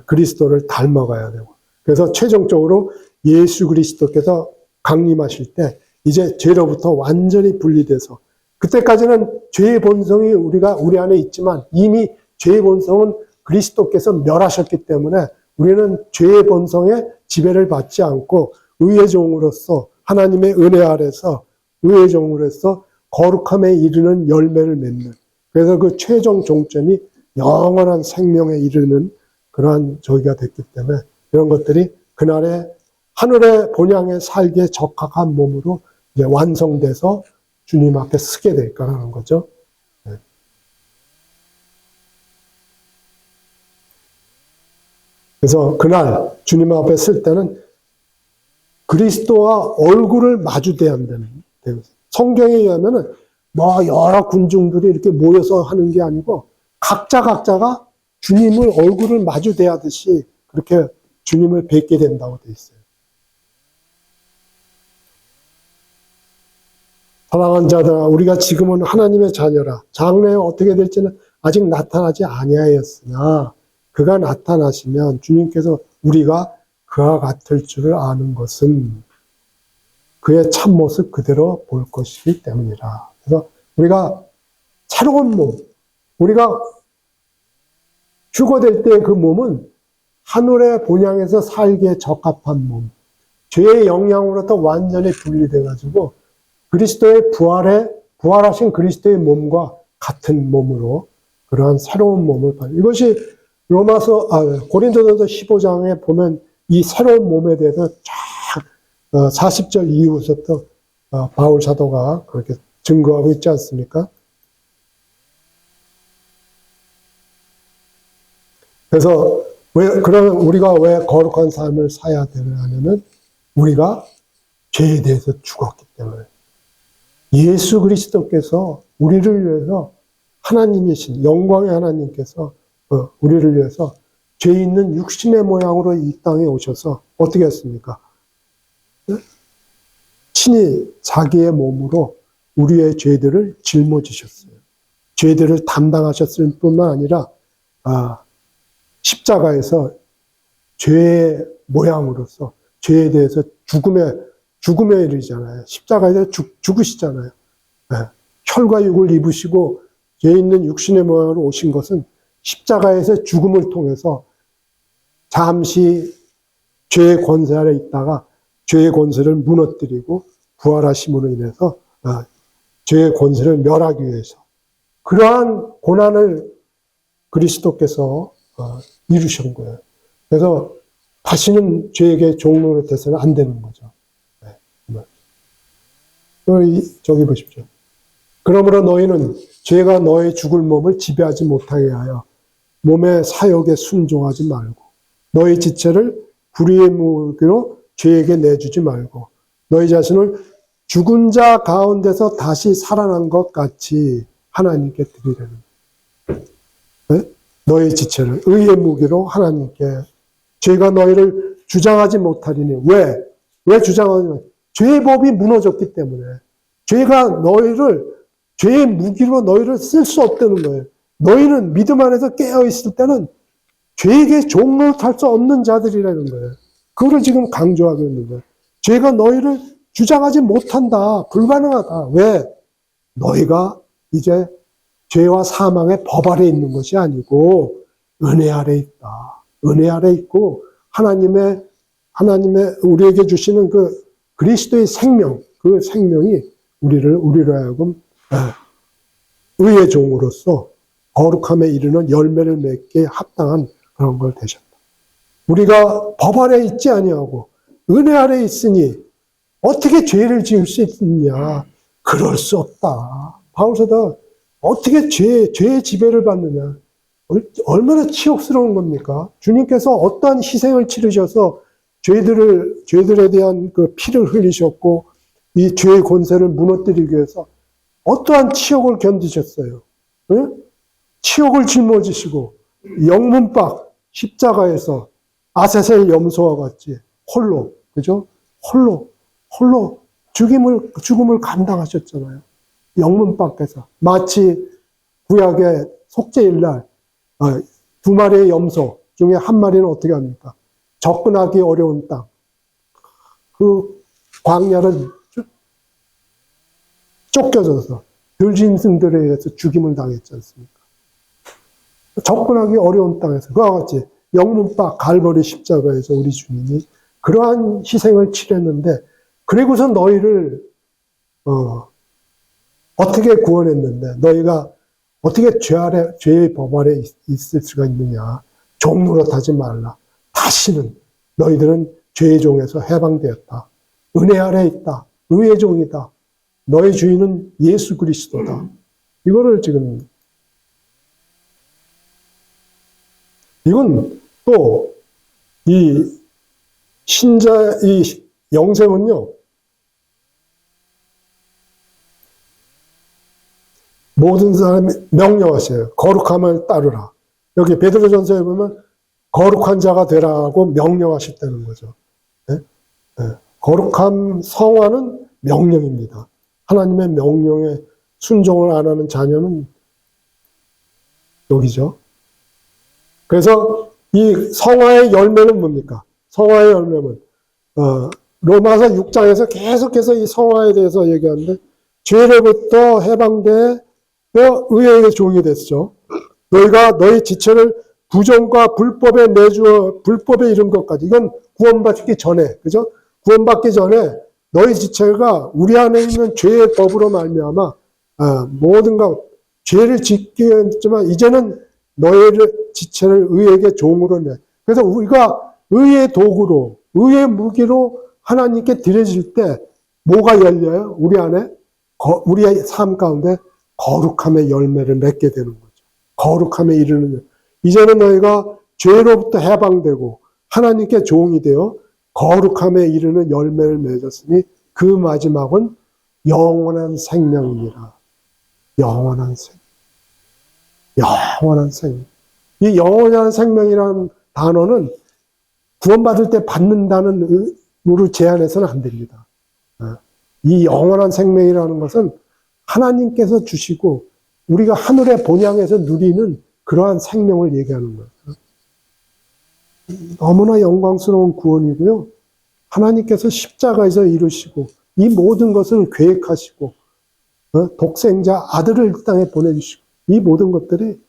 그리스도를 닮아가야 되고, 그래서 최종적으로 예수 그리스도께서 강림하실 때 이제 죄로부터 완전히 분리돼서, 그때까지는 죄의 본성이 우리 안에 있지만 이미 죄의 본성은 그리스도께서 멸하셨기 때문에 우리는 죄의 본성에 지배를 받지 않고 의의 종으로서, 하나님의 은혜 아래서 의의 종으로서 거룩함에 이르는 열매를 맺는, 그래서 그 최종 종점이 영원한 생명에 이르는 그러한 저기가 됐기 때문에 이런 것들이 그날의 하늘의 본향에 살기에 적합한 몸으로 이제 완성돼서 주님 앞에 서게 될 거라는 거죠. 그래서 그날 주님 앞에 설 때는 그리스도와 얼굴을 마주대야 한다는 거예요. 성경에 의하면은 뭐 여러 군중들이 이렇게 모여서 하는 게 아니고 각자가 주님을 얼굴을 마주대하듯이 그렇게 주님을 뵙게 된다고 되어 있어요. 사랑하는 자들아, 우리가 지금은 하나님의 자녀라. 장래에 어떻게 될지는 아직 나타나지 아니하였으나 그가 나타나시면 주님께서 우리가 그와 같을 줄을 아는 것은 그의 참모습 그대로 볼 것이기 때문이라. 그래서 우리가 새로운 몸, 우리가 휴거될 때 그 몸은 하늘의 본향에서 살기에 적합한 몸, 죄의 영향으로부터 완전히 분리돼가지고 그리스도의 부활하신 그리스도의 몸과 같은 몸으로 그러한 새로운 몸을 이것이 고린도전서 15장에 보면 이 새로운 몸에 대해서 쫙 40절 이후부터 바울 사도가 그렇게 증거하고 있지 않습니까? 그래서 그러면 우리가 왜 거룩한 삶을 살아야 되느냐면 우리가 죄에 대해서 죽었기 때문에, 예수 그리스도께서 우리를 위해서 하나님이신 영광의 하나님께서 우리를 위해서 죄 있는 육신의 모양으로 이 땅에 오셔서 어떻게 했습니까? 친히 자기의 몸으로 우리의 죄들을 짊어지셨어요. 죄들을 담당하셨을 뿐만 아니라 십자가에서 죄의 모양으로서 죄에 대해서 죽음에 이르잖아요. 십자가에서 죽으시잖아요. 혈과 육을 입으시고 죄 있는 육신의 모양으로 오신 것은 십자가에서 죽음을 통해서 잠시 죄의 권세 아래 있다가 죄의 권세를 무너뜨리고 부활하심으로 인해서 죄의 권세를 멸하기 위해서 그러한 고난을 그리스도께서 이루신 거예요. 그래서 다시는 죄에게 종로로 돼서는 안 되는 거죠. 저기 보십시오. 그러므로 너희는 죄가 너의 죽을 몸을 지배하지 못하게 하여 몸의 사욕에 순종하지 말고 너희 지체를 불의의 무기로 죄에게 내주지 말고 너희 자신을 죽은 자 가운데서 다시 살아난 것 같이 하나님께 드리려는 네? 너희 지체를 의의 무기로 하나님께 죄가 너희를 주장하지 못하리니 왜 주장하냐? 죄의 법이 무너졌기 때문에 죄가 죄의 무기로 너희를 쓸 수 없다는 거예요. 너희는 믿음 안에서 깨어있을 때는 죄에게 종노릇할 수 없는 자들이라는 거예요. 그걸 지금 강조하고 있는 거예요. 죄가 너희를 주장하지 못한다. 불가능하다. 왜? 너희가 이제 죄와 사망의 법 아래 있는 것이 아니고 은혜 아래 있다. 은혜 아래 있고 하나님의 우리에게 주시는 그 그리스도의 생명, 그 생명이 우리로 하여금 의의 종으로서 거룩함에 이르는 열매를 맺기에 합당한 그런 걸 되셨다. 우리가 법 아래 있지 아니하고 은혜 아래 있으니 어떻게 죄를 지을 수 있느냐? 그럴 수 없다. 바울사도 어떻게 죄의 지배를 받느냐? 얼마나 치욕스러운 겁니까? 주님께서 어떠한 희생을 치르셔서 죄들에 대한 그 피를 흘리셨고 이 죄의 권세를 무너뜨리기 위해서 어떠한 치욕을 견디셨어요? 응? 치욕을 짊어지시고 영문박 십자가에서 아세셀 염소와 같이 홀로 그죠? 홀로 죽음을 감당하셨잖아요. 영문밖에서 마치 구약의 속죄일날 두 마리의 염소 중에 한 마리는 어떻게 합니까? 접근하기 어려운 땅, 그 광야를 쫓겨져서 들짐승들에 의해서 죽임을 당했지 않습니까? 접근하기 어려운 땅에서 그와 같이 영문박 갈보리 십자가에서 우리 주님이 그러한 희생을 치렀는데 그리고서 너희를 어떻게 구원했는데 너희가 어떻게 죄의 법 아래 있을 수가 있느냐. 종노릇하지 말라. 다시는 너희들은 죄의 종에서 해방되었다. 은혜 아래 있다. 의의 종이다. 너희 주인은 예수 그리스도다. 이거를 지금 이건 또 이 영생은요. 모든 사람이 명령하셔요. 거룩함을 따르라. 여기 베드로전서에 보면 거룩한 자가 되라고 명령하셨다는 거죠. 네? 네. 거룩함 성화는 명령입니다. 하나님의 명령에 순종을 안 하는 자녀는 여기죠. 그래서 이 성화의 열매는 뭡니까? 성화의 열매는 로마서 6장에서 계속해서 이 성화에 대해서 얘기하는데 죄로부터 해방돼 의의 종이 됐죠. 너희가 너희 지체를 부정과 불법에 내주어 불법에 이른 것까지. 이건 구원받기 전에, 그죠? 구원받기 전에 너희 지체가 우리 안에 있는 죄의 법으로 말미암아 모든 죄를 짓게 했지만 이제는 너희를 지체를 의에게 종으로 내. 그래서 우리가 의의 도구로, 의의 무기로 하나님께 드려질 때 뭐가 열려요? 우리 안에 우리의 삶 가운데 거룩함의 열매를 맺게 되는 거죠. 거룩함에 이르는 이제는 너희가 죄로부터 해방되고 하나님께 종이 되어 거룩함에 이르는 열매를 맺었으니 그 마지막은 영원한 생명이니라. 영원한 생명. 영원한 생명. 이 영원한 생명이라는 단어는 구원받을 때 받는다는 으로 제한해서는 안 됩니다. 이 영원한 생명이라는 것은 하나님께서 주시고 우리가 하늘의 본향에서 누리는 그러한 생명을 얘기하는 거예요. 너무나 영광스러운 구원이고요. 하나님께서 십자가에서 이루시고 이 모든 것을 계획하시고 독생자 아들을 이 땅에 보내주시고 이 모든 것들이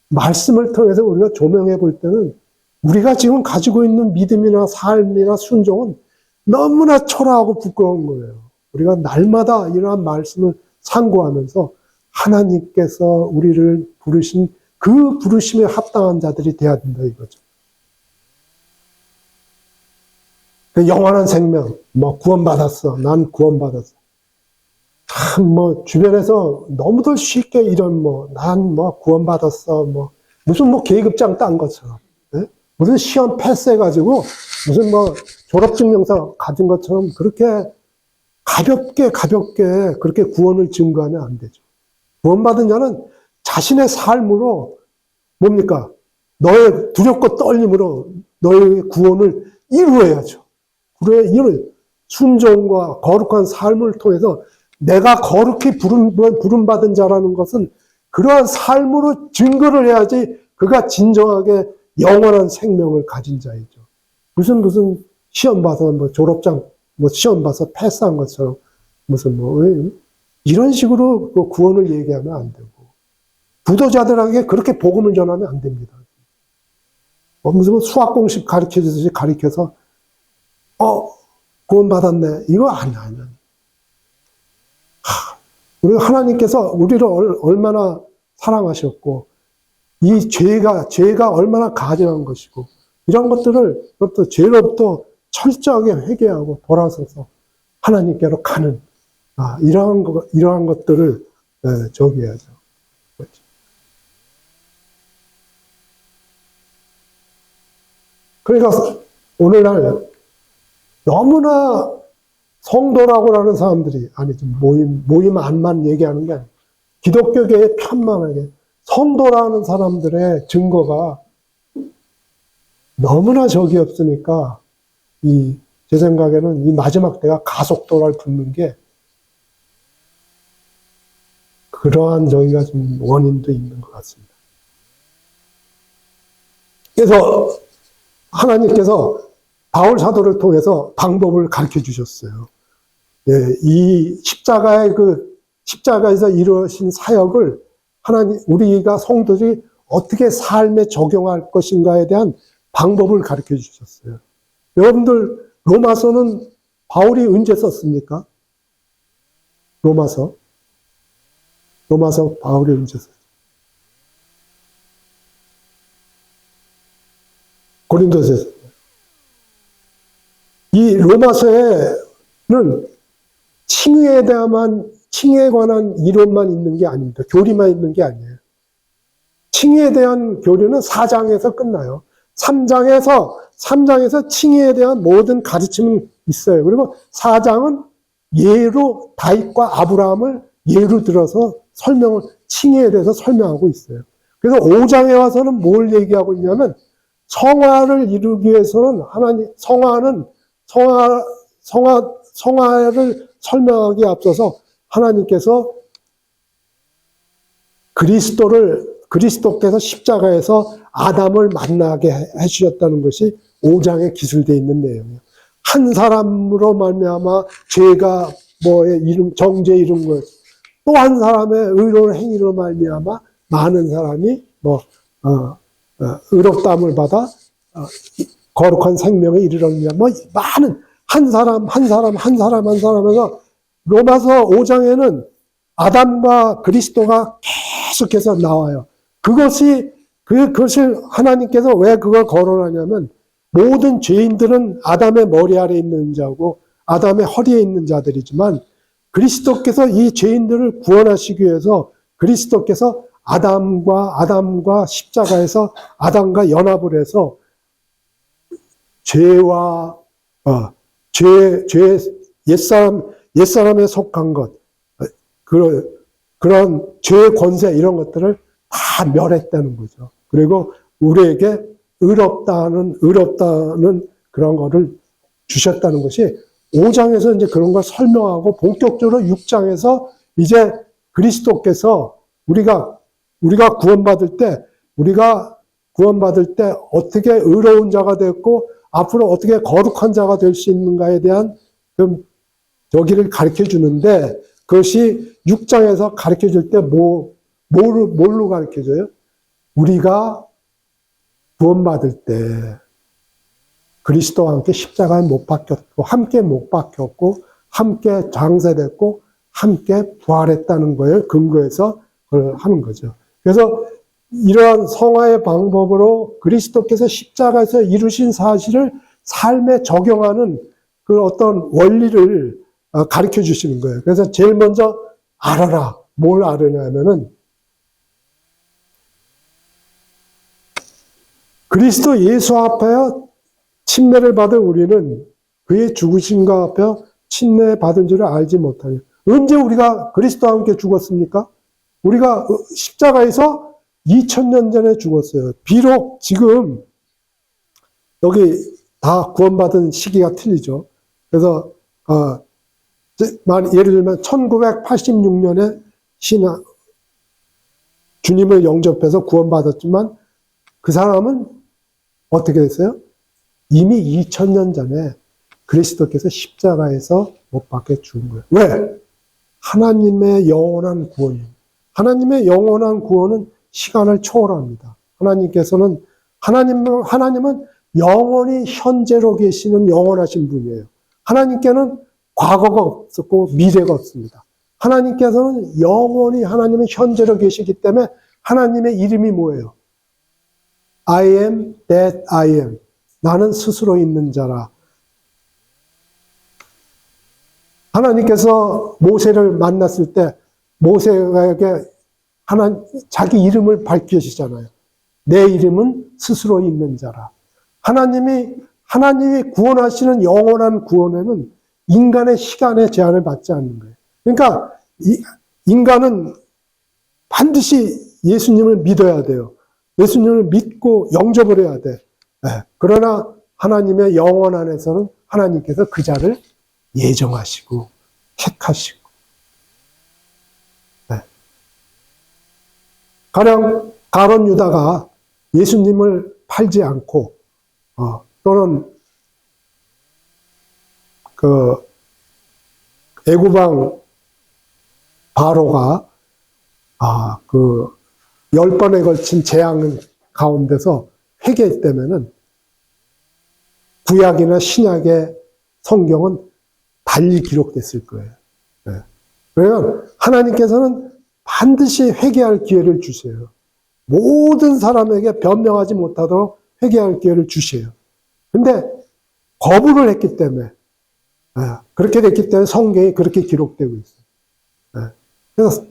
말씀을 통해서 우리가 조명해 볼 때는 우리가 지금 가지고 있는 믿음이나 삶이나 순종은 너무나 초라하고 부끄러운 거예요. 우리가 날마다 이러한 말씀을 상고하면서 하나님께서 우리를 부르신 그 부르심에 합당한 자들이 돼야 된다 이거죠. 영원한 생명, 구원받았어. 난 구원받았어. 참 뭐 주변에서 너무들 쉽게 이런 난 구원받았어 무슨 계급장 딴 것처럼 무슨 시험 패스해가지고 무슨 졸업증명서 가진 것처럼 그렇게 가볍게 그렇게 구원을 증거하면 안 되죠. 구원받은 자는 자신의 삶으로 뭡니까? 너의 두렵고 떨림으로 너의 구원을 이루어야죠. 그래, 이런 순종과 거룩한 삶을 통해서 내가 거룩히 부름받은 자라는 것은 그러한 삶으로 증거를 해야지 그가 진정하게 영원한 생명을 가진 자이죠. 무슨 시험 봐서 졸업장 시험 봐서 패스한 것처럼 무슨 이런 식으로 그 구원을 얘기하면 안 되고 부도자들에게 그렇게 복음을 전하면 안 됩니다. 무슨 수학 공식 가르쳐주듯이 가르쳐서 구원받았네 이거 아니야. 우리 하나님께서 우리를 얼마나 사랑하셨고 이 죄가 얼마나 가증한 것이고 이런 것들을 죄로부터 철저하게 회개하고 돌아서서 하나님께로 가는 이러한 것들을 저기야죠. 그러니까 오늘날 너무나 성도라고 하는 사람들이 아니죠. 모임 안만 얘기하는 게 아니에요. 기독교계에 편만하게 성도라는 사람들의 증거가 너무나 적이 없으니까 제 생각에는 이 마지막 때가 가속도를 붓는 게 그러한 저희가 좀 원인도 있는 것 같습니다. 그래서 하나님께서 바울 사도를 통해서 방법을 가르쳐 주셨어요. 예, 이 십자가에서 이루어진 사역을 우리가 성도들이 어떻게 삶에 적용할 것인가에 대한 방법을 가르쳐 주셨어요. 여러분들 로마서는 바울이 언제 썼습니까? 로마서 바울이 언제 썼어요? 고린도서에서. 이 로마서에는 칭의에 관한 이론만 있는 게 아닙니다. 교리만 있는 게 아니에요. 칭의에 대한 교리는 4장에서 끝나요. 3장에서 칭의에 대한 모든 가르침은 있어요. 그리고 4장은 예로 다윗과 아브라함을 예로 들어서 칭의에 대해서 설명하고 있어요. 그래서 5장에 와서는 뭘 얘기하고 있냐면 성화를 이루기 위해서는 성화를 설명하기에 앞서서 하나님께서 그리스도께서 십자가에서 아담을 만나게 해주셨다는 것이 5장에 기술되어 있는 내용이에요. 한 사람으로 말미암아 죄가 정죄 이룬 것, 또 한 사람의 의로운 행위로 말미암아 많은 사람이 의롭다함을 받아 거룩한 생명에 이르려면 많은 한 사람에서 로마서 5장에는 아담과 그리스도가 계속해서 나와요. 그것을 하나님께서 왜 그걸 거론하냐면 모든 죄인들은 아담의 머리 아래에 있는 자고 아담의 허리에 있는 자들이지만 그리스도께서 이 죄인들을 구원하시기 위해서 그리스도께서 아담과 십자가에서 아담과 연합을 해서 옛사람에 속한 것, 그런 죄의 권세 이런 것들을 다 멸했다는 거죠. 그리고 우리에게 의롭다는 그런 거를 주셨다는 것이 5장에서 이제 그런 걸 설명하고 본격적으로 6장에서 이제 그리스도께서 우리가 구원받을 때 어떻게 의로운 자가 됐고 앞으로 어떻게 거룩한 자가 될 수 있는가에 대한 저기를 가르쳐 주는데 그것이 6장에서 가르쳐 줄 때 뭘로 가르쳐 줘요? 우리가 구원받을 때 그리스도와 함께 십자가에 못 박혔고 함께 못 박혔고 함께 장세됐고 함께 부활했다는 거에 근거해서 그걸 하는 거죠. 그래서 이러한 성화의 방법으로 그리스도께서 십자가에서 이루신 사실을 삶에 적용하는 그 어떤 원리를 가르쳐 주시는 거예요. 그래서 제일 먼저 알아라. 뭘 알으냐면은 그리스도 예수 앞에 침례를 받은 우리는 그의 죽으심과 앞에 침례 받은 줄을 알지 못하니. 언제 우리가 그리스도와 함께 죽었습니까? 우리가 십자가에서 2000년 전에 죽었어요. 비록 지금 여기 다 구원받은 시기가 틀리죠. 그래서 예를 들면 1986년에 주님을 영접해서 구원받았지만 그 사람은 어떻게 됐어요? 이미 2000년 전에 그리스도께서 십자가에서 못 박혀 죽은 거예요. 왜? 하나님의 영원한 구원이에요. 하나님의 영원한 구원은 시간을 초월합니다. 하나님은 영원히 현재로 계시는 영원하신 분이에요. 하나님께는 과거가 없었고 미래가 없습니다. 하나님께서는 영원히 하나님은 현재로 계시기 때문에 하나님의 이름이 뭐예요? I am that I am. 나는 스스로 있는 자라. 하나님께서 모세를 만났을 때 모세에게 자기 이름을 밝히시잖아요. 내 이름은 스스로 있는 자라. 하나님이 구원하시는 영원한 구원에는 인간의 시간의 제한을 받지 않는 거예요. 그러니까 인간은 반드시 예수님을 믿어야 돼요. 예수님을 믿고 영접을 해야 돼. 그러나 하나님의 영원 안에서는 하나님께서 그 자를 예정하시고 택하시고. 가령 가룟 유다가 예수님을 팔지 않고 또는 그 애굽왕 바로가 그 10번에 걸친 재앙 가운데서 회개했다면은 구약이나 신약의 성경은 달리 기록됐을 거예요. 그러면 하나님께서는 반드시 회개할 기회를 주세요. 모든 사람에게 변명하지 못하도록 회개할 기회를 주세요. 근데 거부를 했기 때문에 그렇게 됐기 때문에 성경이 그렇게 기록되고 있어요. 그래서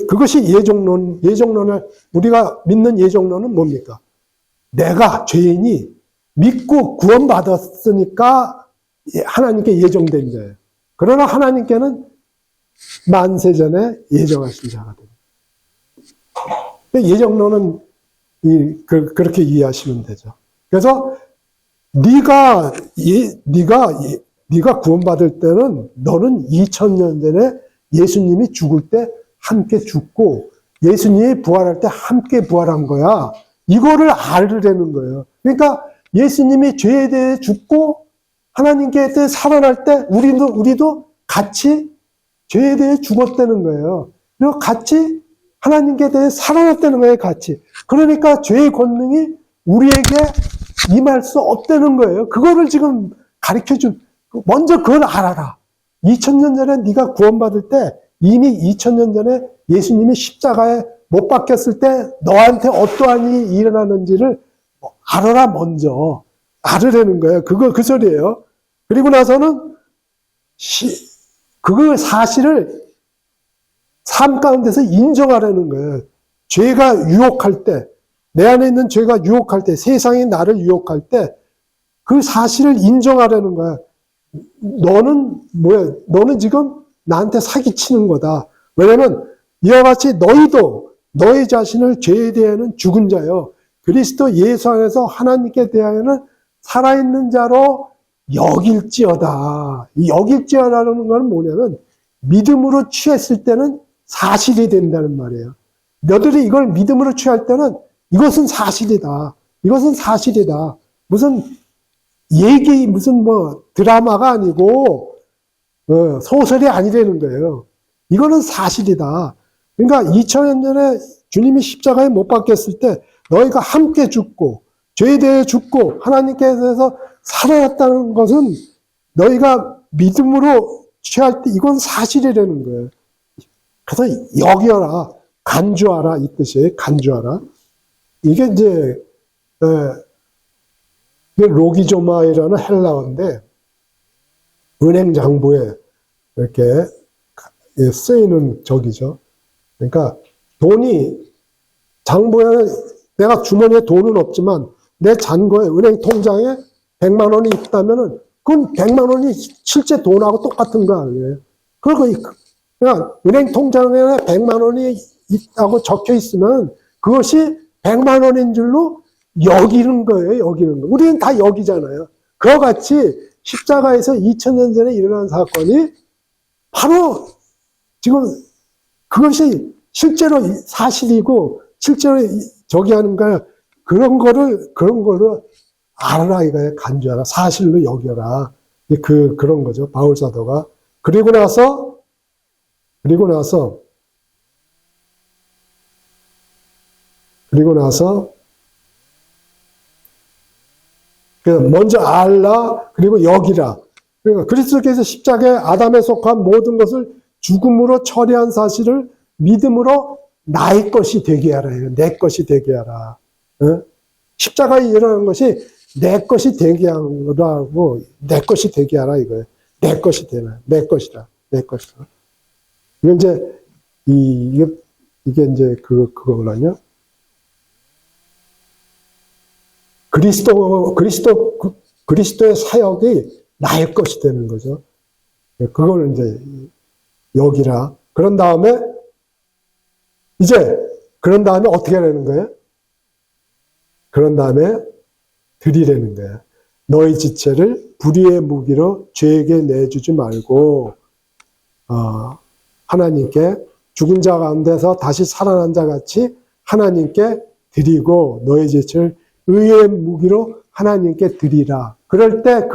그것이 예정론을 우리가 믿는 예정론은 뭡니까? 내가 죄인이 믿고 구원받았으니까 하나님께 예정된 자예요. 그러나 하나님께는 만세전에 예정하신 자가 됩니다. 예정론은 그렇게 이해하시면 되죠. 그래서 네가 구원받을 때는 너는 2000년 전에 예수님이 죽을 때 함께 죽고 예수님이 부활할 때 함께 부활한 거야. 이거를 알으려는 거예요. 그러니까 예수님이 죄에 대해 죽고 하나님께 대해 살아날 때 우리도 같이 죄에 대해 죽었다는 거예요. 그리고 같이 하나님께 대해 살아났다는 거예요. 같이. 그러니까 죄의 권능이 우리에게 임할 수 없다는 거예요. 그거를 지금 가르쳐준, 먼저 그걸 알아라. 2000년 전에 네가 구원받을 때 이미 2000년 전에 예수님이 십자가에 못 박혔을 때 너한테 어떠한 일이 일어나는지를 알아라. 먼저 알으라는 거예요. 그 소리예요. 그리고 나서는 그 사실을 삶 가운데서 인정하라는 거예요. 죄가 유혹할 때, 내 안에 있는 죄가 유혹할 때, 세상이 나를 유혹할 때 그 사실을 인정하라는 거야. 너는 뭐야? 너는 지금 나한테 사기치는 거다. 왜냐면 이와 같이 너희도 너희 자신을 죄에 대하여는 죽은 자요. 그리스도 예수 안에서 하나님께 대하여는 살아있는 자로 여길지어다. 이 여길지어다라는 건 뭐냐면 믿음으로 취했을 때는 사실이 된다는 말이에요. 너희들이 이걸 믿음으로 취할 때는 이것은 사실이다. 이것은 사실이다. 무슨 드라마가 아니고 소설이 아니라는 거예요. 이거는 사실이다. 그러니까 2000년 전에 주님이 십자가에 못 박혔을 때 너희가 함께 죽고 죄에 대해 죽고 하나님께 대해서 살아났다는 것은 너희가 믿음으로 취할 때 이건 사실이라는 거예요. 그래서 여기어라, 간주하라 이 뜻이에요. 간주하라. 이게 이제 로기조마이라는 헬라어인데 은행 장부에 이렇게 쓰이는 적이죠. 그러니까 돈이 장부에는 내가 주머니에 돈은 없지만 내 잔고에 은행 통장에 100만 원이 있다면은 그건 100만 원이 실제 돈하고 똑같은 거 아니에요. 그러니까 은행 통장에 100만 원이 있다고 적혀 있으면 그것이 100만 원인 줄로 여기는 거예요. 여기는 거. 우리는 다 여기잖아요. 그와 같이 십자가에서 2000년 전에 일어난 사건이 바로 지금 그것이 실제로 사실이고 실제로 저기 하는 거야. 그런 거를 알아라 이거예요. 간주하라. 사실로 여겨라. 그런 거죠. 바울 사도가. 그리고 나서 먼저 알라, 그리고 여기라. 그러니까 그리스도께서 십자가에 아담에 속한 모든 것을 죽음으로 처리한 사실을 믿음으로 나의 것이 되게 하라. 내 것이 되게 하라. 십자가에 일어나는 것이 내 것이 되게 하라고, 내 것이 되게 하라 이거예요. 내 것이 되라. 내 것이다. 내 것이다. 이게 이제 그거거든요. 그리스도의 사역이 나의 것이 되는 거죠. 그걸 이제 여기라. 그런 다음에 어떻게 하라는 거예요? 그런 다음에 드리라는 거예요. 너희 지체를 불의의 무기로 죄에게 내주지 말고 하나님께 죽은 자 가운데서 다시 살아난 자 같이 하나님께 드리고 너희 지체를 의의 무기로 하나님께 드리라. 그럴 때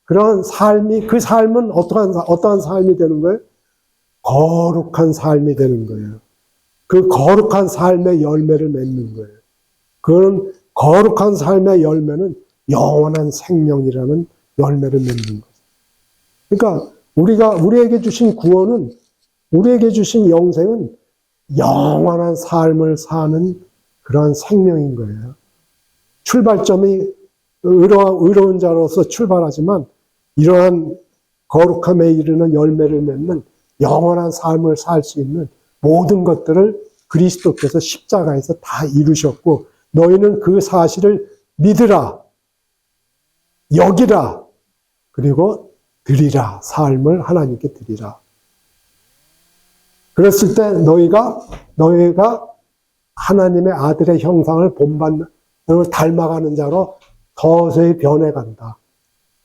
그런 삶이, 그 삶은 어떠한 삶이 되는 거예요? 거룩한 삶이 되는 거예요. 그 거룩한 삶의 열매를 맺는 거예요. 그런 거룩한 삶의 열매는 영원한 생명이라는 열매를 맺는 거죠. 그러니까 우리에게 주신 구원은, 우리에게 주신 영생은 영원한 삶을 사는 그런 생명인 거예요. 출발점이 의로운 자로서 출발하지만 이러한 거룩함에 이르는 열매를 맺는 영원한 삶을 살 수 있는 모든 것들을 그리스도께서 십자가에서 다 이루셨고 너희는 그 사실을 믿으라, 여기라, 그리고 드리라. 삶을 하나님께 드리라. 그랬을 때 너희가 하나님의 아들의 형상을 본받는, 닮아가는 자로 서서히 변해간다.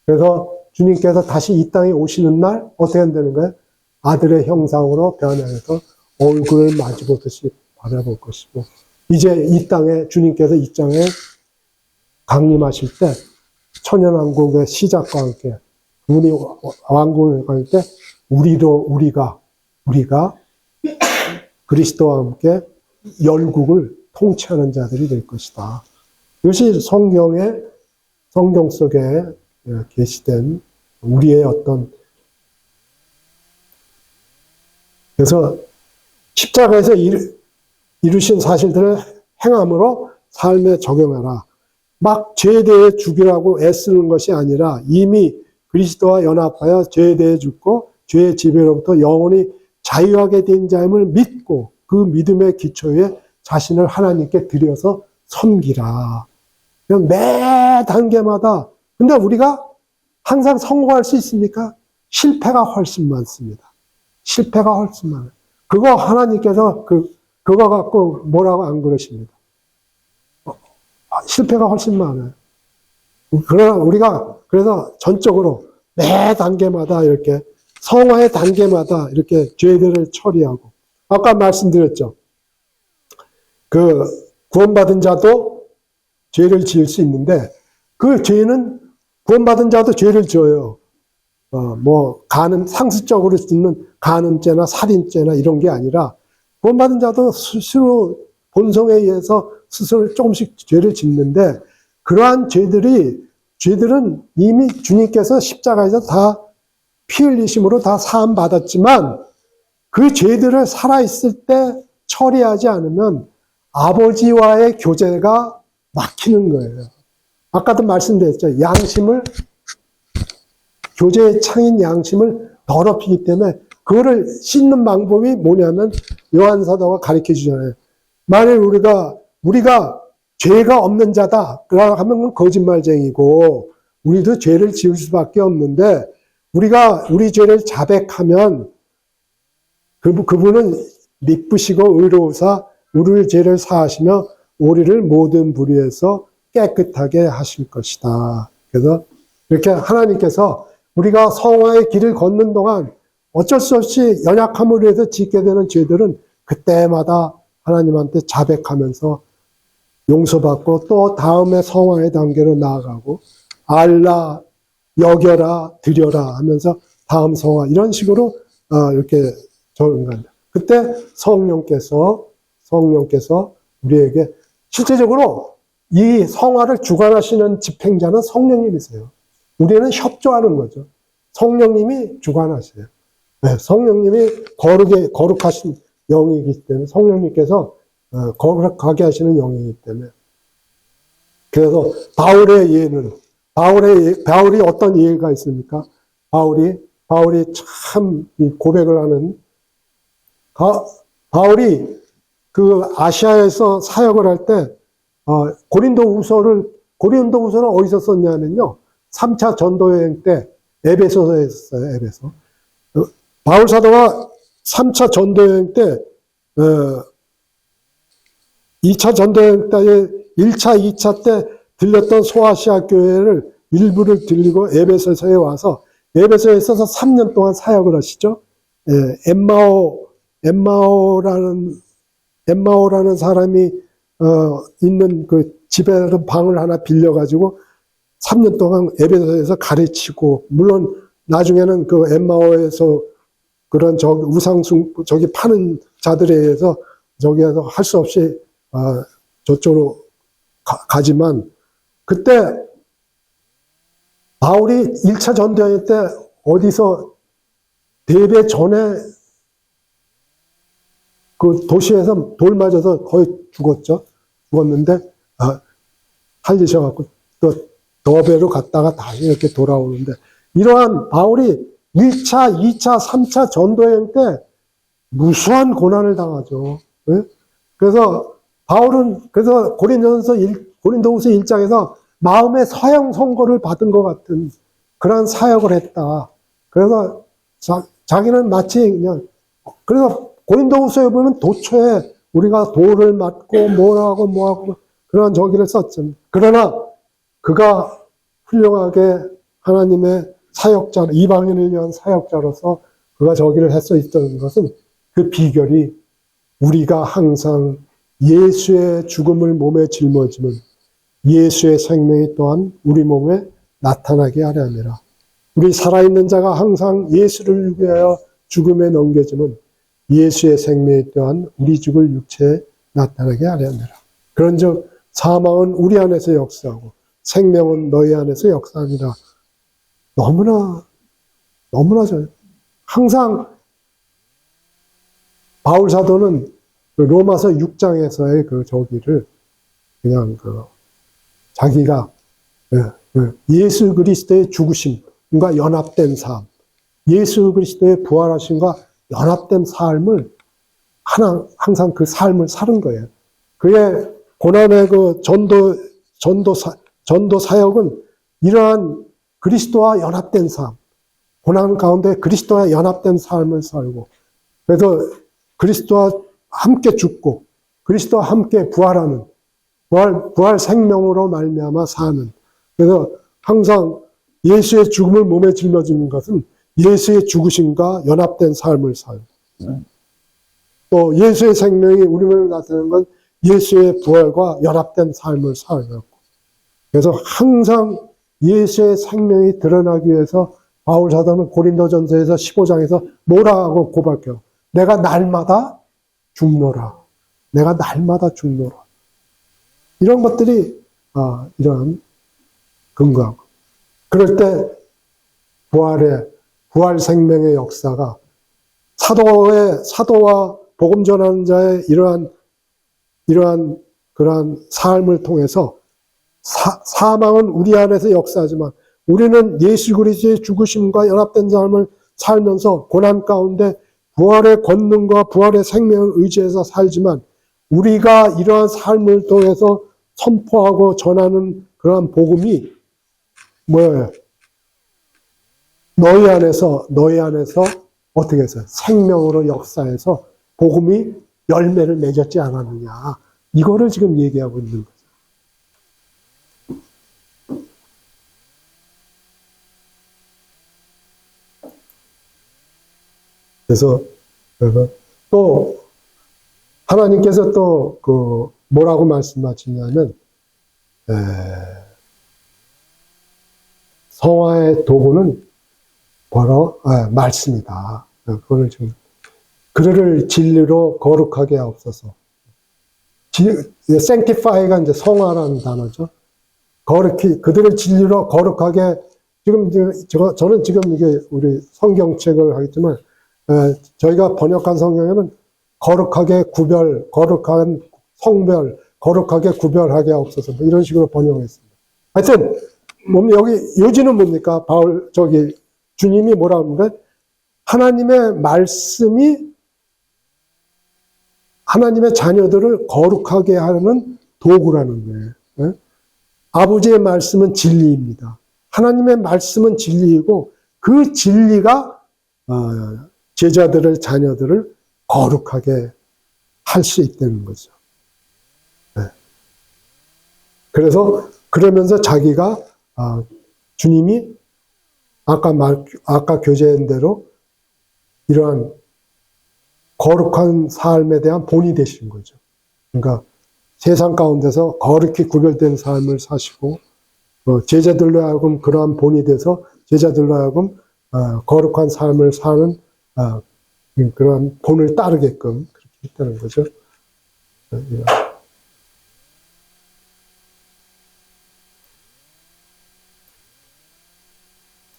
그래서 주님께서 다시 이 땅에 오시는 날 어떻게 된다는 거예요? 아들의 형상으로 변해서 얼굴을 마주보듯이 바라볼 것이고 이제 이 땅에 주님께서 이 땅에 강림하실 때 천연왕국의 시작과 함께 우리 왕국에 갈 때 우리가 그리스도와 함께 열국을 통치하는 자들이 될 것이다. 이것이 성경 속에 계시된 우리의 그래서 십자가에서 이루신 사실들을 행함으로 삶에 적용하라. 막 죄에 대해 죽이라고 애쓰는 것이 아니라 이미 그리스도와 연합하여 죄에 대해 죽고 죄의 지배로부터 영원히 자유하게 된 자임을 믿고 그 믿음의 기초에 자신을 하나님께 드려서 섬기라. 매 단계마다. 근데 우리가 항상 성공할 수 있습니까? 실패가 훨씬 많습니다. 실패가 훨씬 많아요. 그거 하나님께서 그거 갖고 뭐라고 안 그러십니다. 실패가 훨씬 많아요. 그러나 우리가 그래서 전적으로 매 단계마다 이렇게 성화의 단계마다 이렇게 죄들을 처리하고 아까 말씀드렸죠. 구원받은 자도 죄를 지을 수 있는데 그 죄는 구원받은 자도 죄를 지어요. 상습적으로 짓는 간음죄나 살인죄나 이런 게 아니라 구원받은 자도 스스로 본성에 의해서 스스로 조금씩 죄를 짓는데 그러한 죄들은 이미 주님께서 십자가에서 다 피 흘리심으로 다 사함 받았지만 그 죄들을 살아있을 때 처리하지 않으면 아버지와의 교제가 막히는 거예요. 아까도 말씀드렸죠. 교제의 창인 양심을 더럽히기 때문에 그거를 씻는 방법이 뭐냐면 요한사도가 가르쳐 주잖아요. 만일 우리가 죄가 없는 자다. 그러고 하면 거짓말쟁이고 우리도 죄를 지을 수밖에 없는데 우리가 우리 죄를 자백하면 그분은 미쁘시고 의로우사 우리의 죄를 사하시며 우리를 모든 불의에서 깨끗하게 하실 것이다. 그래서 이렇게 하나님께서 우리가 성화의 길을 걷는 동안 어쩔 수 없이 연약함으로 해서 짓게 되는 죄들은 그때마다 하나님한테 자백하면서 용서받고 또 다음에 성화의 단계로 나아가고 알라, 여겨라, 드려라 하면서 다음 성화 이런 식으로 이렇게 적용한다. 그때 성령께서 우리에게 실제적으로 이 성화를 주관하시는 집행자는 성령님이세요. 우리는 협조하는 거죠. 성령님이 주관하세요. 네, 성령님이 거룩하신 영이기 때문에 성령님께서 거룩하게 하시는 영이기 때문에 그래서 바울의 예는 바울이 어떤 예가 있습니까? 바울이 참 고백을 하는 바울이 그 아시아에서 사역을 할 때 고린도후서를 어디서 썼냐면요. 3차 전도여행 때 에베소서에 했어요. 에베소. 바울 사도가 3차 전도여행 때 2차 전도여행 때 1차, 2차 때 들렸던 소아시아 교회를 일부를 들리고 에베소서에 와서 에베소에 있어서 3년 동안 사역을 하시죠. 예, 엠마오라는 사람이 있는 그 집에서 방을 하나 빌려가지고 3년 동안 에베소에서 가르치고 물론 나중에는 그 엠마오에서 그런 저기 파는 자들에 의해서 저기에서 할 수 없이 저쪽으로 가지만 그때 바울이 1차 전도여행 때 어디서 대배 전에 그 도시에서 돌 맞아서 거의 죽었는데 살리셔갖고 또 더베로 갔다가 다시 이렇게 돌아오는데 이러한 바울이 1차, 2차, 3차 전도여행 때 무수한 고난을 당하죠. 네? 그래서 바울은 고린도후서 1장에서 마음의 서양 선고를 받은 것 같은 그런 사역을 했다. 그래서 자기는 마치 그냥 그래서 고린도후서에 보면 도초에 우리가 돌을 맞고 뭐하고 그런 저기를 썼죠. 그러나 그가 훌륭하게 하나님의 사역자, 이방인을 위한 사역자로서 그가 저기를 했어 있던 것은 그 비결이 우리가 항상 예수의 죽음을 몸에 짊어지면 예수의 생명이 또한 우리 몸에 나타나게 하려 함이라. 우리 살아있는 자가 항상 예수를 위하여 죽음에 넘겨지면 예수의 생명이 또한 우리 죽을 육체에 나타나게 하려 함이라. 그런즉 사망은 우리 안에서 역사하고 생명은 너희 안에서 역사하니라. 너무나 항상 바울 사도는 그 로마서 6장에서의 그 저기를 그냥 자기가 예수 그리스도의 죽으심과 연합된 삶, 예수 그리스도의 부활하심과 연합된 삶을 항상 그 삶을 사는 거예요. 그의 고난의 그 전도 사역은 이러한 그리스도와 연합된 삶, 고난 가운데 그리스도와 연합된 삶을 살고, 그래서 그리스도와 함께 죽고, 그리스도와 함께 부활하는, 부활 생명으로 말미암아 사는. 그래서 항상 예수의 죽음을 몸에 짊어지는 것은 예수의 죽으심과 연합된 삶을 살고, 또 예수의 생명이 우리 몸에 나타나는 건 예수의 부활과 연합된 삶을 살고, 그래서 항상 예수의 생명이 드러나기 위해서 바울 사도는 고린도전서에서 15장에서 뭐라고 고백해요? 내가 날마다 죽노라. 내가 날마다 죽노라. 이런 것들이 이런 근거하고, 그럴 때 부활 생명의 역사가 사도와 복음 전하는 자의 이러한 그러한 삶을 통해서 사망은 우리 안에서 역사하지만 우리는 예수 그리스도의 죽으심과 연합된 삶을 살면서 고난 가운데 부활의 권능과 부활의 생명을 의지해서 살지만 우리가 이러한 삶을 통해서 선포하고 전하는 그러한 복음이 뭐예요? 너희 안에서 어떻게 해서 생명으로 역사해서 복음이 열매를 맺었지 않았느냐. 이거를 지금 얘기하고 있는 거죠. 그래서 또 하나님께서 또 뭐라고 말씀하시냐면 성화의 도구는 바로 말씀이다. 그거를 지금 그들을 진리로 거룩하게 하옵소서. sanctify가 이제 성화라는 단어죠. 그들을 진리로 거룩하게 저는 지금 이게 우리 성경책을 하겠지만 저희가 번역한 성경에는 거룩한 성별, 거룩하게 구별하게 하옵소서. 이런 식으로 번역했습니다. 하여튼 여기 요지는 뭡니까? 주님이 뭐라 하는데 하나님의 말씀이 하나님의 자녀들을 거룩하게 하는 도구라는 거예요. 아버지의 말씀은 진리입니다. 하나님의 말씀은 진리이고 그 진리가 제자들을 자녀들을 거룩하게 할 수 있다는 거죠. 그래서 그러면서 자기가 주님이 아까 교제한 대로 이러한 거룩한 삶에 대한 본이 되신 거죠. 그러니까 세상 가운데서 거룩히 구별된 삶을 사시고 제자들로 하여금 그러한 본이 돼서 제자들로 하여금 거룩한 삶을 사는 그러한 본을 따르게끔 그렇게 했다는 거죠.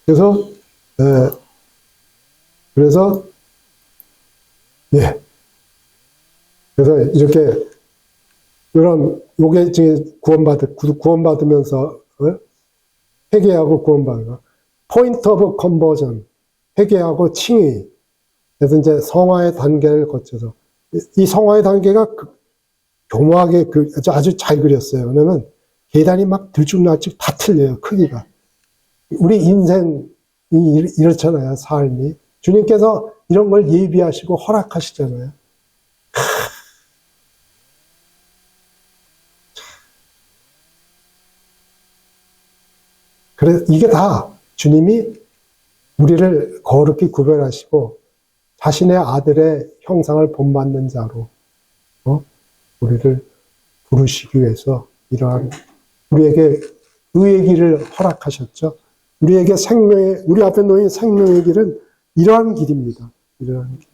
그래서 이렇게 요게 지금 구원받으면서 회개하고 구원받는 거. 포인트 오브 컨버전, 회개하고 칭의. 그래서 이제 성화의 단계를 거쳐서 이 성화의 단계가 교묘하게 아주 잘 그렸어요. 왜냐면 계단이 막 들쭉날쭉 다 틀려요, 크기가. 우리 인생이 이렇잖아요, 삶이. 주님께서 이런 걸 예비하시고 허락하시잖아요. 그래서 이게 다 주님이 우리를 거룩히 구별하시고 자신의 아들의 형상을 본받는 자로 우리를 부르시기 위해서 이러한 우리에게 의의 길을 허락하셨죠. 우리에게 우리 앞에 놓인 생명의 길은 이러한 길입니다. 이러한 길.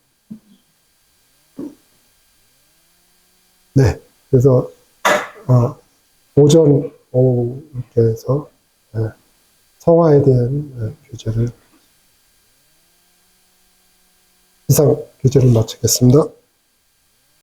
네. 그래서, 오전, 오후 이렇게 해서, 성화에 대한 교제를, 이상 교제를 마치겠습니다.